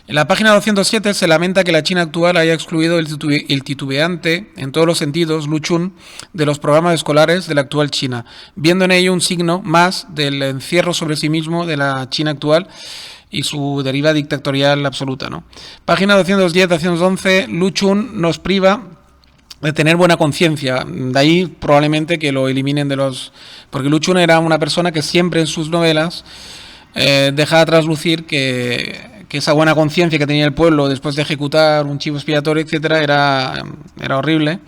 En la página 207 se lamenta que la China actual haya excluido el titubeante, en todos los sentidos, Lu Xun, de los programas escolares de la actual China, viendo en ello un signo más del encierro sobre sí mismo de la China actual y su deriva dictatorial absoluta, ¿no? Página 210-211, Lu Xun nos priva de tener buena conciencia, de ahí probablemente que lo eliminen de los... Porque Lu Xun era una persona que siempre en sus novelas dejaba traslucir que esa buena conciencia que tenía el pueblo después de ejecutar un chivo expiatorio, etcétera, era horrible.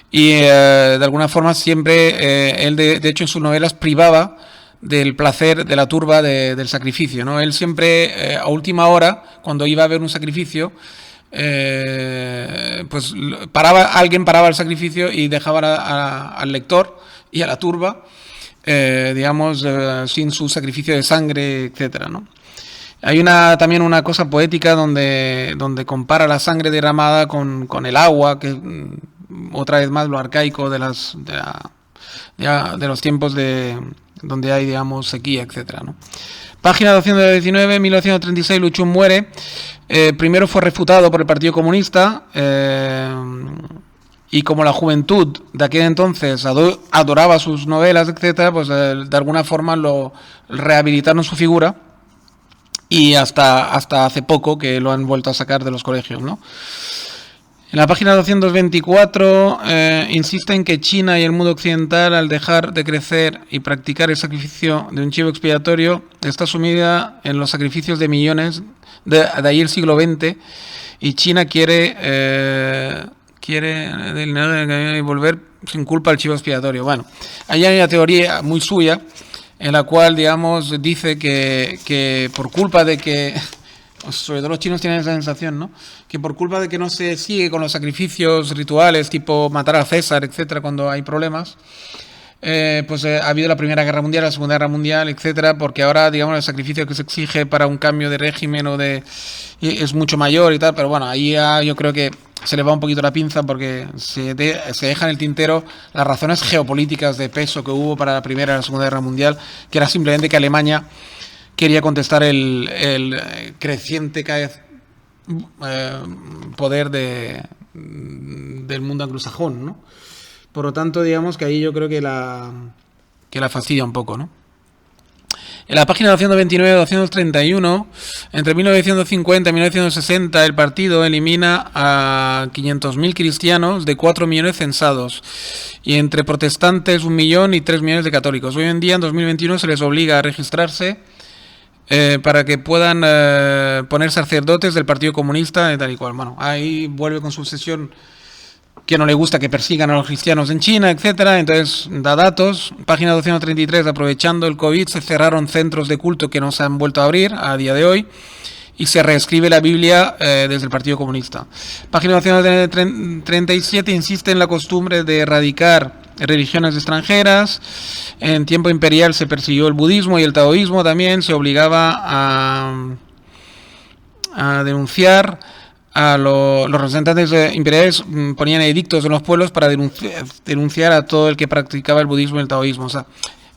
Y de alguna forma siempre él de hecho en sus novelas privaba del placer de la turba del sacrificio, ¿no? Él siempre a última hora, cuando iba a ver un sacrificio, pues alguien paraba el sacrificio y dejaba al lector y a la turba sin su sacrificio de sangre, etcétera, ¿no? Hay también una cosa poética donde compara la sangre derramada con el agua, que otra vez más lo arcaico de los tiempos donde hay, digamos, sequía, etcétera, ¿no? Página 219, 1936, Lu Xun muere. Primero fue refutado por el Partido Comunista, y como la juventud de aquel entonces adoraba sus novelas, etcétera, pues de alguna forma lo rehabilitaron su figura, y hasta hace poco que lo han vuelto a sacar de los colegios, ¿no? En la página 224 insiste en que China y el mundo occidental, al dejar de crecer y practicar el sacrificio de un chivo expiatorio, está sumida en los sacrificios de millones, de ahí el siglo XX, y China quiere volver sin culpa al chivo expiatorio. Bueno, ahí hay una teoría muy suya, en la cual, digamos, dice que por culpa de que, sobre todo los chinos tienen esa sensación, ¿no?, que por culpa de que no se sigue con los sacrificios rituales, tipo matar a César, etcétera, cuando hay problemas, ha habido la Primera Guerra Mundial, la Segunda Guerra Mundial, etcétera, porque ahora, digamos, el sacrificio que se exige para un cambio de régimen es mucho mayor y tal, pero bueno, ahí yo creo que se le va un poquito la pinza, porque se deja en el tintero las razones geopolíticas de peso que hubo para la Primera y la Segunda Guerra Mundial, que era simplemente que Alemania quería contestar el creciente cada vez poder del mundo anglosajón, ¿no? Por lo tanto, digamos que ahí yo creo que la fastidia un poco, ¿no? En la página 229-231, entre 1950 y 1960, el partido elimina a 500.000 cristianos de 4 millones censados, y entre protestantes 1 millón y 3 millones de católicos. Hoy en día, en 2021, se les obliga a registrarse para que puedan poner sacerdotes del Partido Comunista, tal y cual. Bueno, ahí vuelve con su obsesión que no le gusta que persigan a los cristianos en China, etcétera. Entonces da datos. Página 233, aprovechando el COVID, se cerraron centros de culto que no se han vuelto a abrir a día de hoy, y se reescribe la Biblia desde el Partido Comunista. Página 237, insiste en la costumbre de erradicar religiones extranjeras. En tiempo imperial se persiguió el budismo y el taoísmo también, se obligaba a denunciar a los representantes imperiales, ponían edictos en los pueblos para denunciar a todo el que practicaba el budismo y el taoísmo. O sea,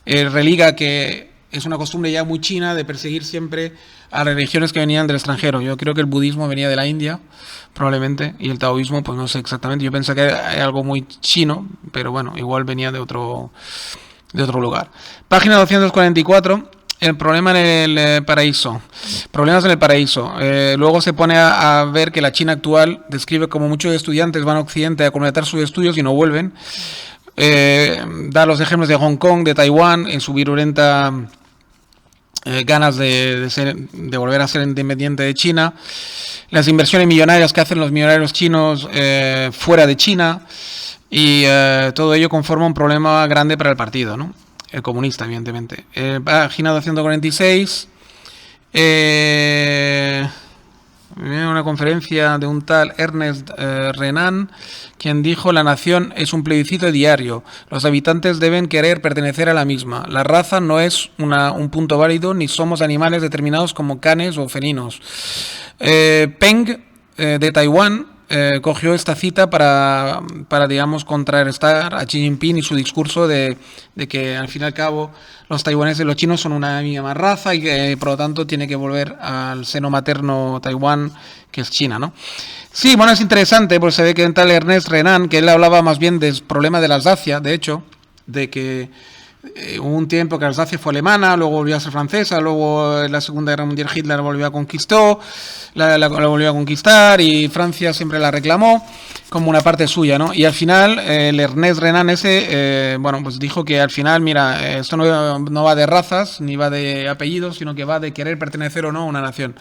religa que es una costumbre ya muy china de perseguir siempre a religiones que venían del extranjero. Yo creo que el budismo venía de la India, probablemente, y el taoísmo, pues no sé exactamente. Yo pensé que era algo muy chino, pero bueno, igual venía de otro lugar. Página 244. El problema en el paraíso. Problemas en el paraíso. Luego se pone a ver que la China actual describe como muchos estudiantes van a Occidente a completar sus estudios y no vuelven. Da los ejemplos de Hong Kong, de Taiwán, en su virulenta ganas de volver a ser independiente de China, las inversiones millonarias que hacen los millonarios chinos fuera de China, y todo ello conforma un problema grande para el partido, ¿no? El comunista, evidentemente. Página 246, una conferencia de un tal Ernest Renan, quien dijo: la nación es un plebiscito diario, los habitantes deben querer pertenecer a la misma, la raza no es un punto válido, ni somos animales determinados como canes o felinos. Peng, de Taiwán, cogió esta cita para digamos, contrarrestar a Xi Jinping y su discurso de que, al fin y al cabo, los taiwaneses y los chinos son una misma raza y que, por lo tanto, tiene que volver al seno materno Taiwán, que es China, ¿no? Sí, bueno, es interesante, porque se ve que en tal Ernest Renan, que él hablaba más bien del problema de la Alsacia, de hecho, de que hubo un tiempo que Alsacia fue alemana, luego volvió a ser francesa, luego en la Segunda Guerra Mundial Hitler volvió a la volvió a conquistar, y Francia siempre la reclamó como una parte suya, ¿no? Y al final el Ernest Renan ese, bueno, pues dijo que al final, mira, esto no va de razas ni va de apellidos, sino que va de querer pertenecer o no a una nación.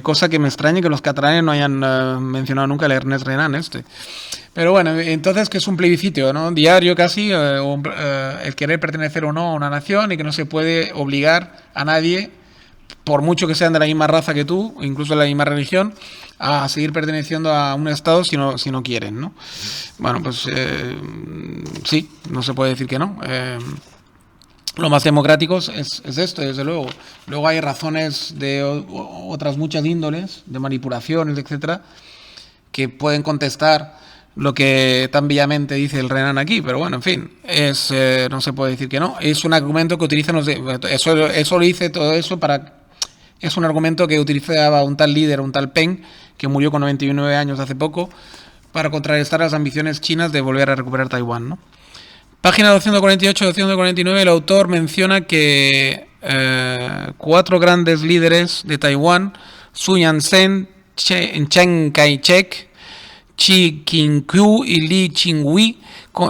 Cosa que me extraña que los catalanes no hayan mencionado nunca el Ernest Renan este. Pero bueno, entonces, que es un plebiscito, ¿no? Diario casi, el querer pertenecer o no a una nación, y que no se puede obligar a nadie, por mucho que sean de la misma raza que tú, incluso de la misma religión, a seguir perteneciendo a un Estado si no quieren, ¿no? Bueno, pues sí, no se puede decir que no. Lo más democrático es esto, desde luego. Luego hay razones de otras muchas índoles, de manipulaciones, etcétera, que pueden contestar lo que tan bellamente dice el Renan aquí, pero bueno, en fin, no se puede decir que no. Es un argumento que utilizan eso lo dice todo eso es un argumento que utilizaba un tal líder, un tal Peng, que murió con 99 años hace poco, para contrarrestar las ambiciones chinas de volver a recuperar Taiwán, ¿no? Página 248-249, el autor menciona que 4 grandes líderes de Taiwán, Sun Yat-sen, Chiang Kai-shek, Chi Qing-kyu y Li Ching-hui,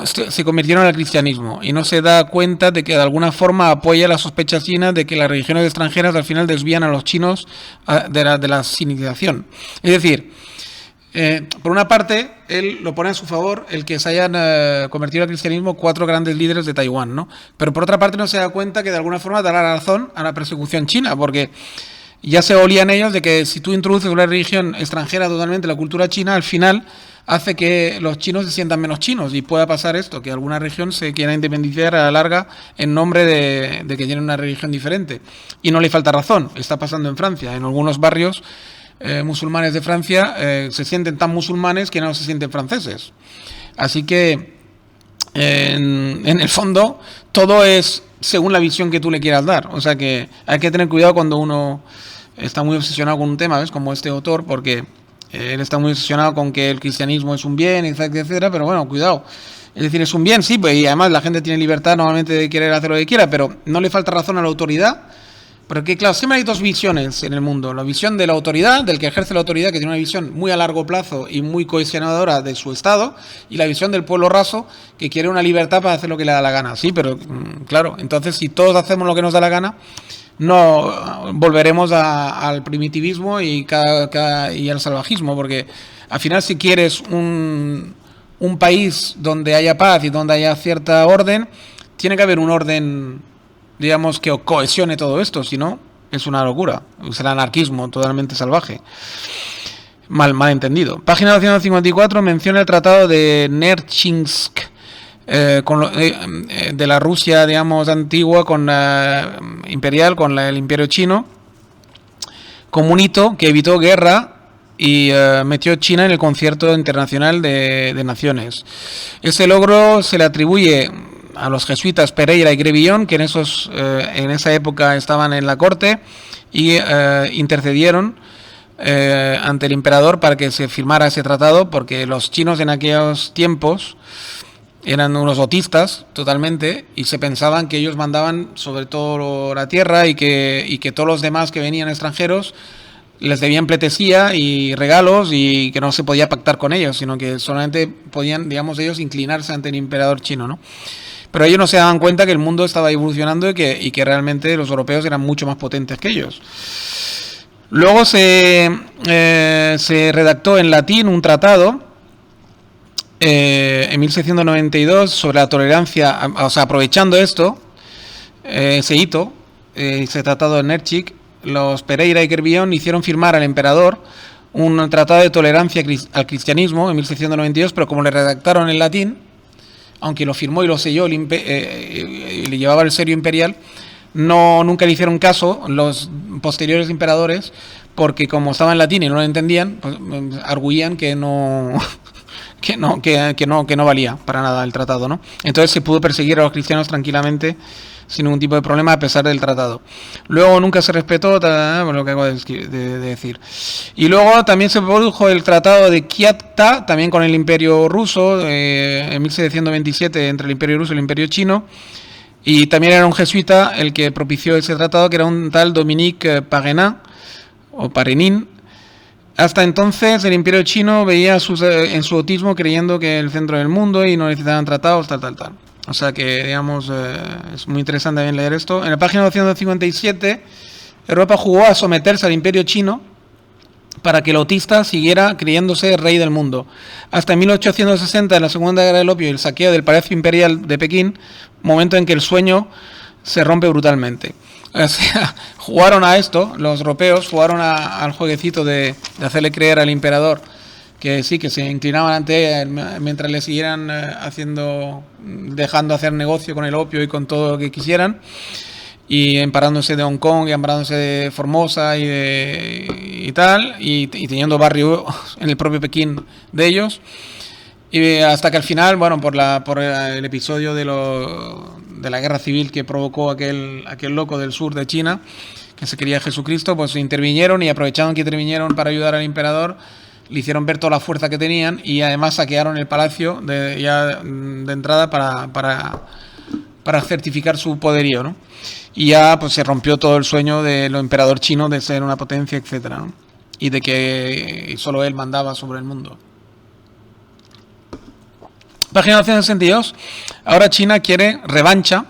se convirtieron al cristianismo, y no se da cuenta de que de alguna forma apoya la sospecha china de que las religiones extranjeras al final desvían a los chinos de la sinización. Es decir, por una parte, él lo pone a su favor el que se hayan convertido al cristianismo 4 grandes líderes de Taiwán, ¿no? Pero por otra parte no se da cuenta que de alguna forma dará razón a la persecución china, porque ya se olían ellos de que si tú introduces una religión extranjera totalmente en la cultura china, al final hace que los chinos se sientan menos chinos, y pueda pasar esto, que alguna región se quiera independizar a la larga en nombre de que tiene una religión diferente. Y no le falta razón, está pasando en Francia. En algunos barrios musulmanes de Francia se sienten tan musulmanes que no se sienten franceses. Así que, en el fondo, todo es según la visión que tú le quieras dar. O sea que hay que tener cuidado cuando uno está muy obsesionado con un tema, ¿ves? Como este autor, porque él está muy obsesionado con que el cristianismo es un bien, etcétera, etcétera, pero bueno, cuidado. Es decir, es un bien, sí, pues, y además la gente tiene libertad normalmente de querer hacer lo que quiera, pero no le falta razón a la autoridad. Porque, claro, siempre hay 2 visiones en el mundo. La visión de la autoridad, del que ejerce la autoridad, que tiene una visión muy a largo plazo y muy cohesionadora de su Estado, y la visión del pueblo raso, que quiere una libertad para hacer lo que le da la gana. Sí, pero claro, entonces si todos hacemos lo que nos da la gana, no volveremos al primitivismo y al salvajismo, porque al final, si quieres un país donde haya paz y donde haya cierta orden, tiene que haber un orden, digamos, que cohesione todo esto, si no, es una locura, es el anarquismo totalmente salvaje, mal entendido. Página 254 menciona el tratado de Nerchinsk, de la Rusia, digamos, antigua, imperial, con el imperio chino, como un hito que evitó guerra y metió China en el concierto internacional de naciones. Ese logro se le atribuye a los jesuitas Pereira y Grevillón, que en esa época estaban en la corte y intercedieron ante el emperador para que se firmara ese tratado, porque los chinos en aquellos tiempos eran unos autistas totalmente, y se pensaban que ellos mandaban sobre todo la tierra, y que todos los demás que venían extranjeros les debían pleitesía y regalos, y que no se podía pactar con ellos, sino que solamente podían, digamos, ellos inclinarse ante el emperador chino, ¿no? Pero ellos no se daban cuenta que el mundo estaba evolucionando y que realmente los europeos eran mucho más potentes que ellos. Luego se redactó en latín un tratado en 1692 sobre la tolerancia, o sea, aprovechando esto, ese hito, ese tratado de Nerchik, los Pereira y Gerbillon hicieron firmar al emperador un tratado de tolerancia al cristianismo en 1692, pero como le redactaron en latín, aunque lo firmó y lo selló y le llevaba el sello imperial, nunca le hicieron caso los posteriores emperadores, porque como estaba en latín y no lo entendían, pues arguían que no valía para nada el tratado, ¿no? Entonces se pudo perseguir a los cristianos tranquilamente sin ningún tipo de problema a pesar del tratado. Luego nunca se respetó, lo que acabo de decir. Y luego también se produjo el tratado de Kiakhta, también con el Imperio Ruso, en 1727 entre el Imperio Ruso y el Imperio Chino. Y también era un jesuita el que propició ese tratado, que era un tal Dominique Pagenin, o Parenin. Hasta entonces el Imperio Chino veía en su autismo creyendo que el centro del mundo y no necesitaban tratados, tal. O sea que, digamos, es muy interesante también leer esto. En la página 257, Europa jugó a someterse al Imperio Chino para que el autista siguiera creyéndose rey del mundo. Hasta 1860, en la Segunda Guerra del Opio y el saqueo del Palacio Imperial de Pekín, momento en que el sueño se rompe brutalmente. O sea, jugaron a esto, los europeos jugaron al jueguecito de hacerle creer al emperador que sí, que se inclinaban ante él mientras le siguieran dejando hacer negocio con el opio y con todo lo que quisieran, y emparándose de Hong Kong y emparándose de Formosa y tal, y teniendo barrio en el propio Pekín de ellos, y hasta que al final, bueno, por el episodio de la guerra civil que provocó aquel loco del sur de China, que se quería Jesucristo, pues intervinieron, y aprovecharon que intervinieron para ayudar al emperador, le hicieron ver toda la fuerza que tenían, y además saquearon el palacio de entrada para certificar su poderío, ¿no? Y ya pues se rompió todo el sueño del emperador chino de ser una potencia, etcétera, ¿no? Y de que solo él mandaba sobre el mundo. Página 262. Ahora China quiere revancha,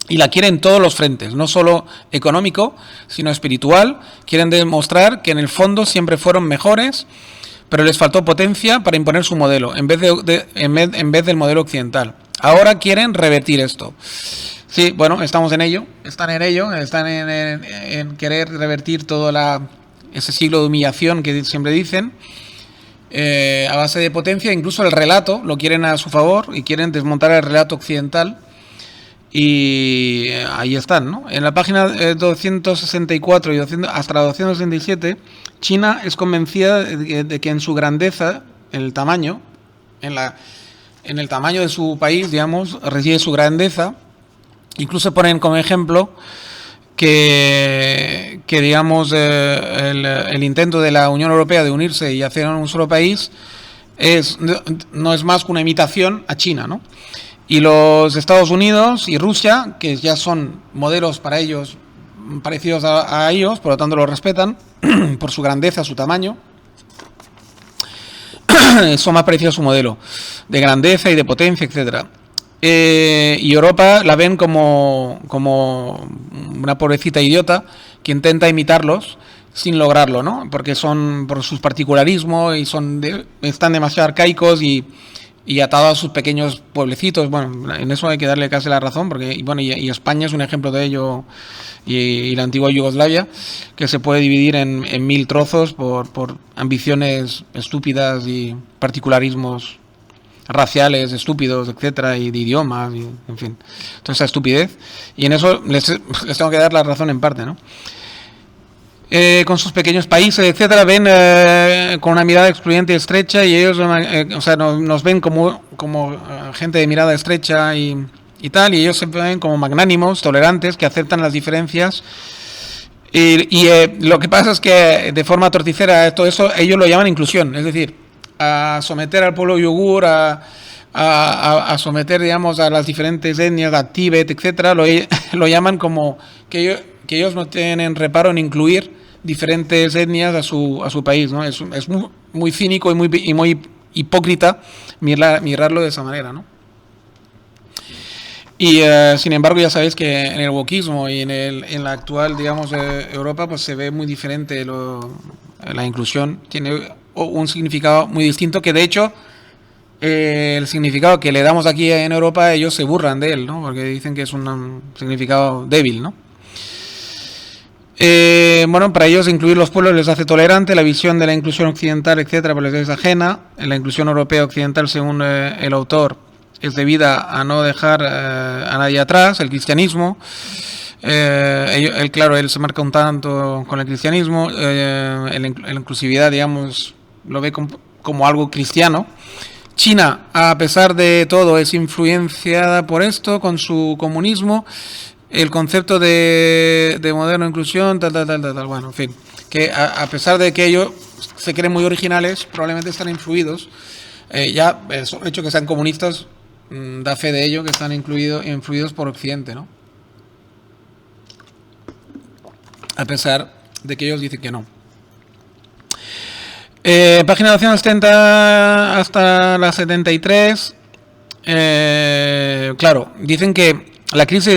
y la quiere en todos los frentes, no solo económico, sino espiritual. Quieren demostrar que en el fondo siempre fueron mejores, pero les faltó potencia para imponer su modelo, en vez del modelo occidental. Ahora quieren revertir esto. Sí, bueno, están en ello, están en querer revertir todo ese siglo de humillación que siempre dicen, a base de potencia. Incluso el relato lo quieren a su favor y quieren desmontar el relato occidental. Y ahí están, ¿no? En la página 264 y hasta la 267, China es convencida de que en su grandeza, en el tamaño, en el tamaño de su país, digamos, reside su grandeza. Incluso ponen como ejemplo que digamos, el intento de la Unión Europea de unirse y hacer un solo país no es más que una imitación a China, ¿no? Y los Estados Unidos y Rusia, que ya son modelos para ellos parecidos a ellos, por lo tanto los respetan por su grandeza, su tamaño, son más parecidos a su modelo de grandeza y de potencia, etcétera. Y Europa la ven como una pobrecita idiota que intenta imitarlos sin lograrlo, ¿no? Porque son por sus particularismos y están demasiado arcaicos y atados a sus pequeños pueblecitos. Bueno, en eso hay que darle casi la razón, porque y España es un ejemplo de ello, y la antigua Yugoslavia, que se puede dividir en 1000 trozos por ambiciones estúpidas y particularismos raciales estúpidos, etcétera, y de idiomas, y, en fin, toda esa estupidez. Y en eso les tengo que dar la razón en parte, ¿no? Con sus pequeños países, etcétera, ven con una mirada excluyente y estrecha, y ellos nos ven como gente de mirada estrecha y tal, y ellos se ven como magnánimos, tolerantes, que aceptan las diferencias. Y lo que pasa es que de forma torticera todo eso ellos lo llaman inclusión, es decir, a someter al pueblo uigur, a someter, digamos, a las diferentes etnias, a Tíbet, etcétera, lo llaman como que ellos no tienen reparo en incluir diferentes etnias a su país, ¿no? Es muy cínico y muy hipócrita mirarlo de esa manera, ¿no? Y sin embargo ya sabéis que en el wokismo y en la actual, digamos, Europa, pues se ve muy diferente la inclusión. Tiene un significado muy distinto que de hecho el significado que le damos aquí en Europa ellos se burlan de él, ¿no? Porque dicen que es un significado débil, ¿no? Bueno, para ellos incluir los pueblos les hace tolerante, la visión de la inclusión occidental, etcétera, pues les es ajena. La inclusión europea occidental, según el autor, es debida a no dejar a nadie atrás, el cristianismo. Claro, él se marca un tanto con el cristianismo, la inclusividad, digamos, lo ve como algo cristiano. China, a pesar de todo, es influenciada por esto, con su comunismo, el concepto de moderno, inclusión, tal, bueno, en fin, que a pesar de que ellos se creen muy originales, probablemente están influidos, ya el hecho que sean comunistas da fe de ello, que están influidos por Occidente, ¿no? A pesar de que ellos dicen que no. Página 270 hasta la 73. Claro, dicen que la crisis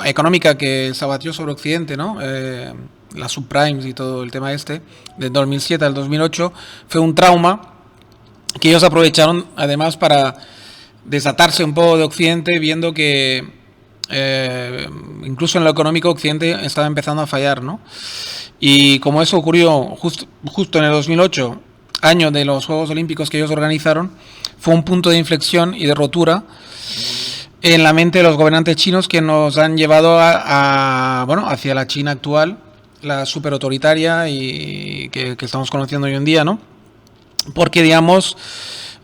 económica que se abatió sobre Occidente, ¿no? Las subprimes y todo el tema de 2007 al 2008, fue un trauma que ellos aprovecharon además para desatarse un poco de Occidente, viendo que incluso en lo económico Occidente estaba empezando a fallar, ¿no? Y como eso ocurrió justo en el 2008, año de los Juegos Olímpicos que ellos organizaron, fue un punto de inflexión y de rotura en la mente de los gobernantes chinos que nos han llevado bueno, hacia la China actual, la superautoritaria y que estamos conociendo hoy en día, ¿no? Porque, digamos,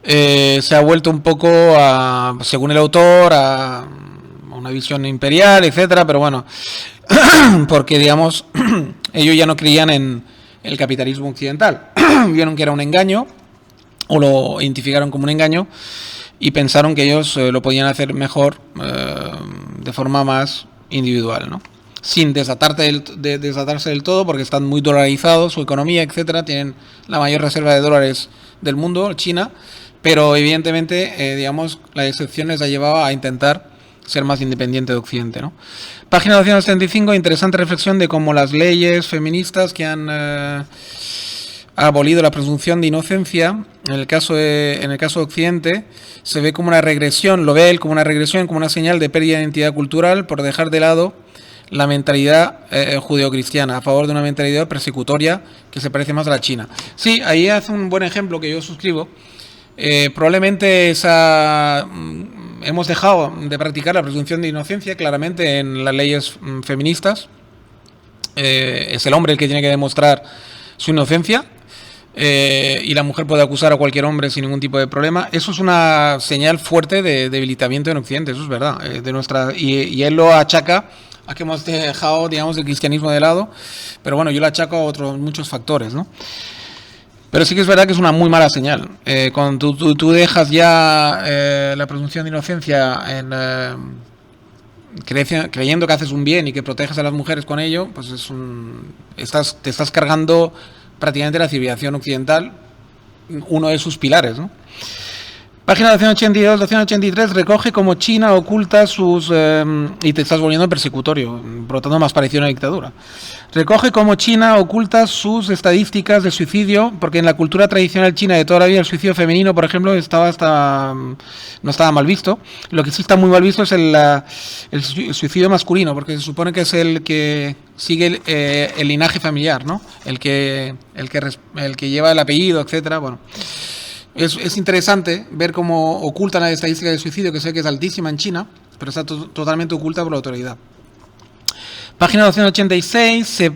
se ha vuelto un poco, según el autor, a una visión imperial, etcétera, pero bueno, porque, digamos, ellos ya no creían en el capitalismo occidental, vieron que era un engaño, o lo identificaron como un engaño, y pensaron que ellos lo podían hacer mejor, de forma más individual, ¿no? Sin desatarse del todo, porque están muy dolarizados, su economía, etcétera, tienen la mayor reserva de dólares del mundo, China, pero evidentemente, digamos, la excepción les ha llevado a intentar ser más independiente de Occidente, ¿no? Página 275, interesante reflexión de cómo las leyes feministas que han abolido la presunción de inocencia, en el caso de Occidente, se ve como una regresión, lo ve él como una regresión, como una señal de pérdida de identidad cultural por dejar de lado la mentalidad judeocristiana, a favor de una mentalidad persecutoria que se parece más a la china. Sí, ahí hace un buen ejemplo que yo suscribo. Probablemente hemos dejado de practicar la presunción de inocencia claramente en las leyes feministas. Es el hombre el que tiene que demostrar su inocencia, y la mujer puede acusar a cualquier hombre sin ningún tipo de problema. Eso es una señal fuerte de debilitamiento en Occidente, eso es verdad, y él lo achaca a que hemos dejado, digamos, el cristianismo de lado, pero bueno, yo lo achaco a otros muchos factores, ¿no? Pero sí que es verdad que es una muy mala señal. Cuando tú dejas ya la presunción de inocencia creyendo que haces un bien y que proteges a las mujeres con ello, pues te estás cargando prácticamente la civilización occidental, uno de sus pilares, ¿no? Página 282-283 recoge cómo China oculta sus... y te estás volviendo persecutorio, por lo tanto más parecido a una dictadura. Recoge cómo China oculta sus estadísticas de suicidio, porque en la cultura tradicional china de toda la vida el suicidio femenino, por ejemplo, no estaba mal visto. Lo que sí está muy mal visto es el suicidio masculino, porque se supone que es el que sigue el linaje familiar, ¿no? El que lleva el apellido, etcétera. Bueno, es interesante ver cómo ocultan la estadística de suicidio, que sé que es altísima en China, pero está totalmente oculta por la autoridad. Página 286, se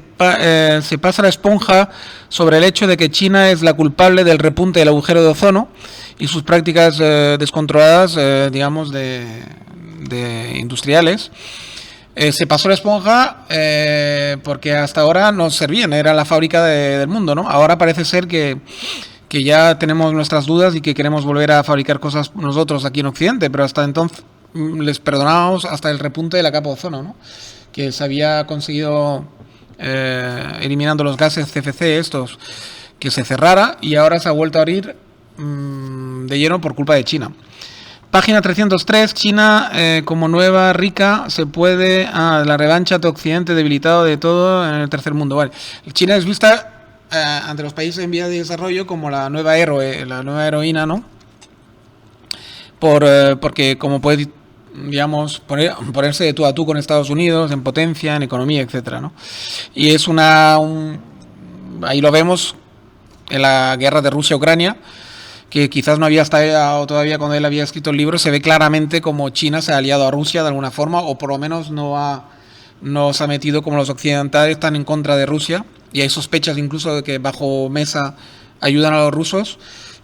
pasa la esponja sobre el hecho de que China es la culpable del repunte del agujero de ozono y sus prácticas descontroladas, digamos, de industriales. Se pasó la esponja porque hasta ahora nos servían, era la fábrica del mundo, ¿no? Ahora parece ser que ya tenemos nuestras dudas y que queremos volver a fabricar cosas nosotros aquí en Occidente, pero hasta entonces les perdonábamos hasta el repunte de la capa de ozono, ¿no? Que se había conseguido eliminando los gases CFC estos, que se cerrara, y ahora se ha vuelto a abrir de lleno por culpa de China. Página 303, China como nueva rica se puede... la revancha de Occidente debilitado de todo en el tercer mundo. Vale. China es vista ante los países en vías de desarrollo como la nueva héroe, la nueva heroína, ¿no? Porque como puede, digamos, ponerse de tú a tú con Estados Unidos en potencia, en economía, etcétera, ¿no? Y es ahí lo vemos en la guerra de Rusia-Ucrania, que quizás no había estado todavía cuando él había escrito el libro. Se ve claramente como China se ha aliado a Rusia de alguna forma, o por lo menos no se ha metido como los occidentales están en contra de Rusia, y hay sospechas incluso de que bajo mesa ayudan a los rusos,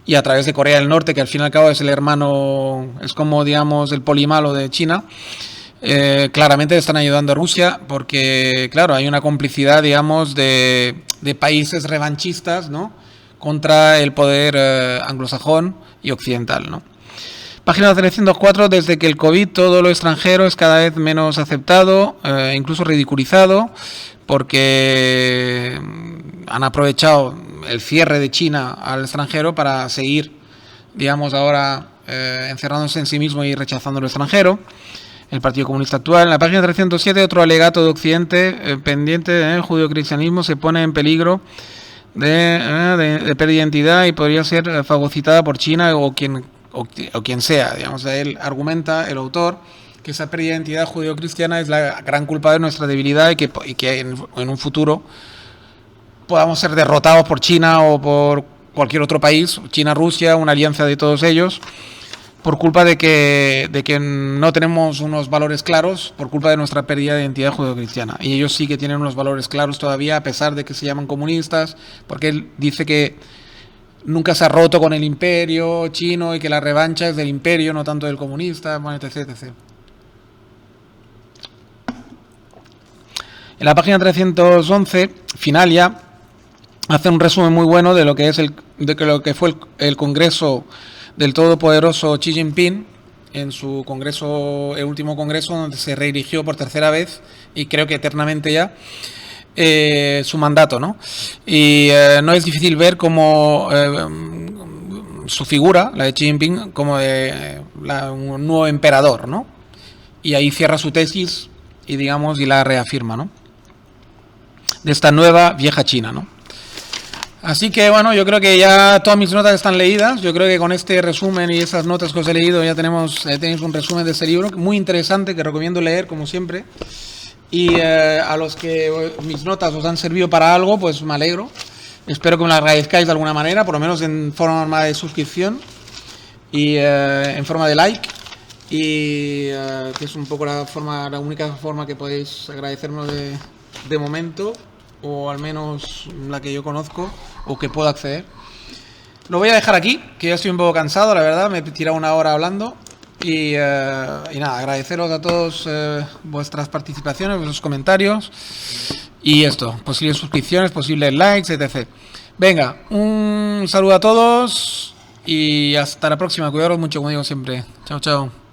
y a través de Corea del Norte, que al fin y al cabo es el hermano, es como, digamos, el polimalo de China. Claramente están ayudando a Rusia porque, claro, hay una complicidad, digamos, de países revanchistas, ¿no?, contra el poder anglosajón y occidental, ¿no? Página 304, desde que el COVID todo lo extranjero es cada vez menos aceptado, incluso ridiculizado, porque han aprovechado el cierre de China al extranjero para seguir, digamos, ahora encerrándose en sí mismo y rechazando lo extranjero. El Partido Comunista actual. En la página 307, otro alegato de Occidente pendiente del judeocristianismo se pone en peligro de pérdida de identidad y podría ser fagocitada por China o quien sea. Digamos, él argumenta, el autor, que esa pérdida de identidad judeocristiana es la gran culpa de nuestra debilidad y que en un futuro podamos ser derrotados por China o por cualquier otro país, China-Rusia, una alianza de todos ellos, por culpa de que no tenemos unos valores claros, por culpa de nuestra pérdida de identidad judeocristiana. Y ellos sí que tienen unos valores claros todavía, a pesar de que se llaman comunistas, porque él dice que nunca se ha roto con el imperio chino y que la revancha es del imperio, no tanto del comunista, bueno, etc, etc. En la página 311, Finalia hace un resumen muy bueno de lo que es lo que fue el Congreso del todopoderoso Xi Jinping en su congreso, el último congreso, donde se reeligió por tercera vez y creo que eternamente ya su mandato, ¿no? Y no es difícil ver cómo su figura, la de Xi Jinping, como un nuevo emperador, ¿no? Y ahí cierra su tesis y, digamos, y la reafirma, ¿no?, de esta nueva vieja China, ¿no? Así que, bueno, yo creo que ya todas mis notas están leídas. Yo creo que con este resumen y esas notas que os he leído ya tenéis un resumen de este libro muy interesante que recomiendo leer, como siempre. Y a los que mis notas os han servido para algo, pues me alegro. Espero que me lo agradezcáis de alguna manera, por lo menos en forma de suscripción y en forma de like. Y que es un poco la única forma que podéis agradecernos de momento, o al menos la que yo conozco o que puedo acceder. Lo voy a dejar aquí, que ya estoy un poco cansado, la verdad, me he tirado una hora hablando. Y nada, agradeceros a todos vuestras participaciones, vuestros comentarios y posibles suscripciones, posibles likes, etc. Venga, un saludo a todos y hasta la próxima. Cuidaros mucho, como digo siempre. Chao, chao.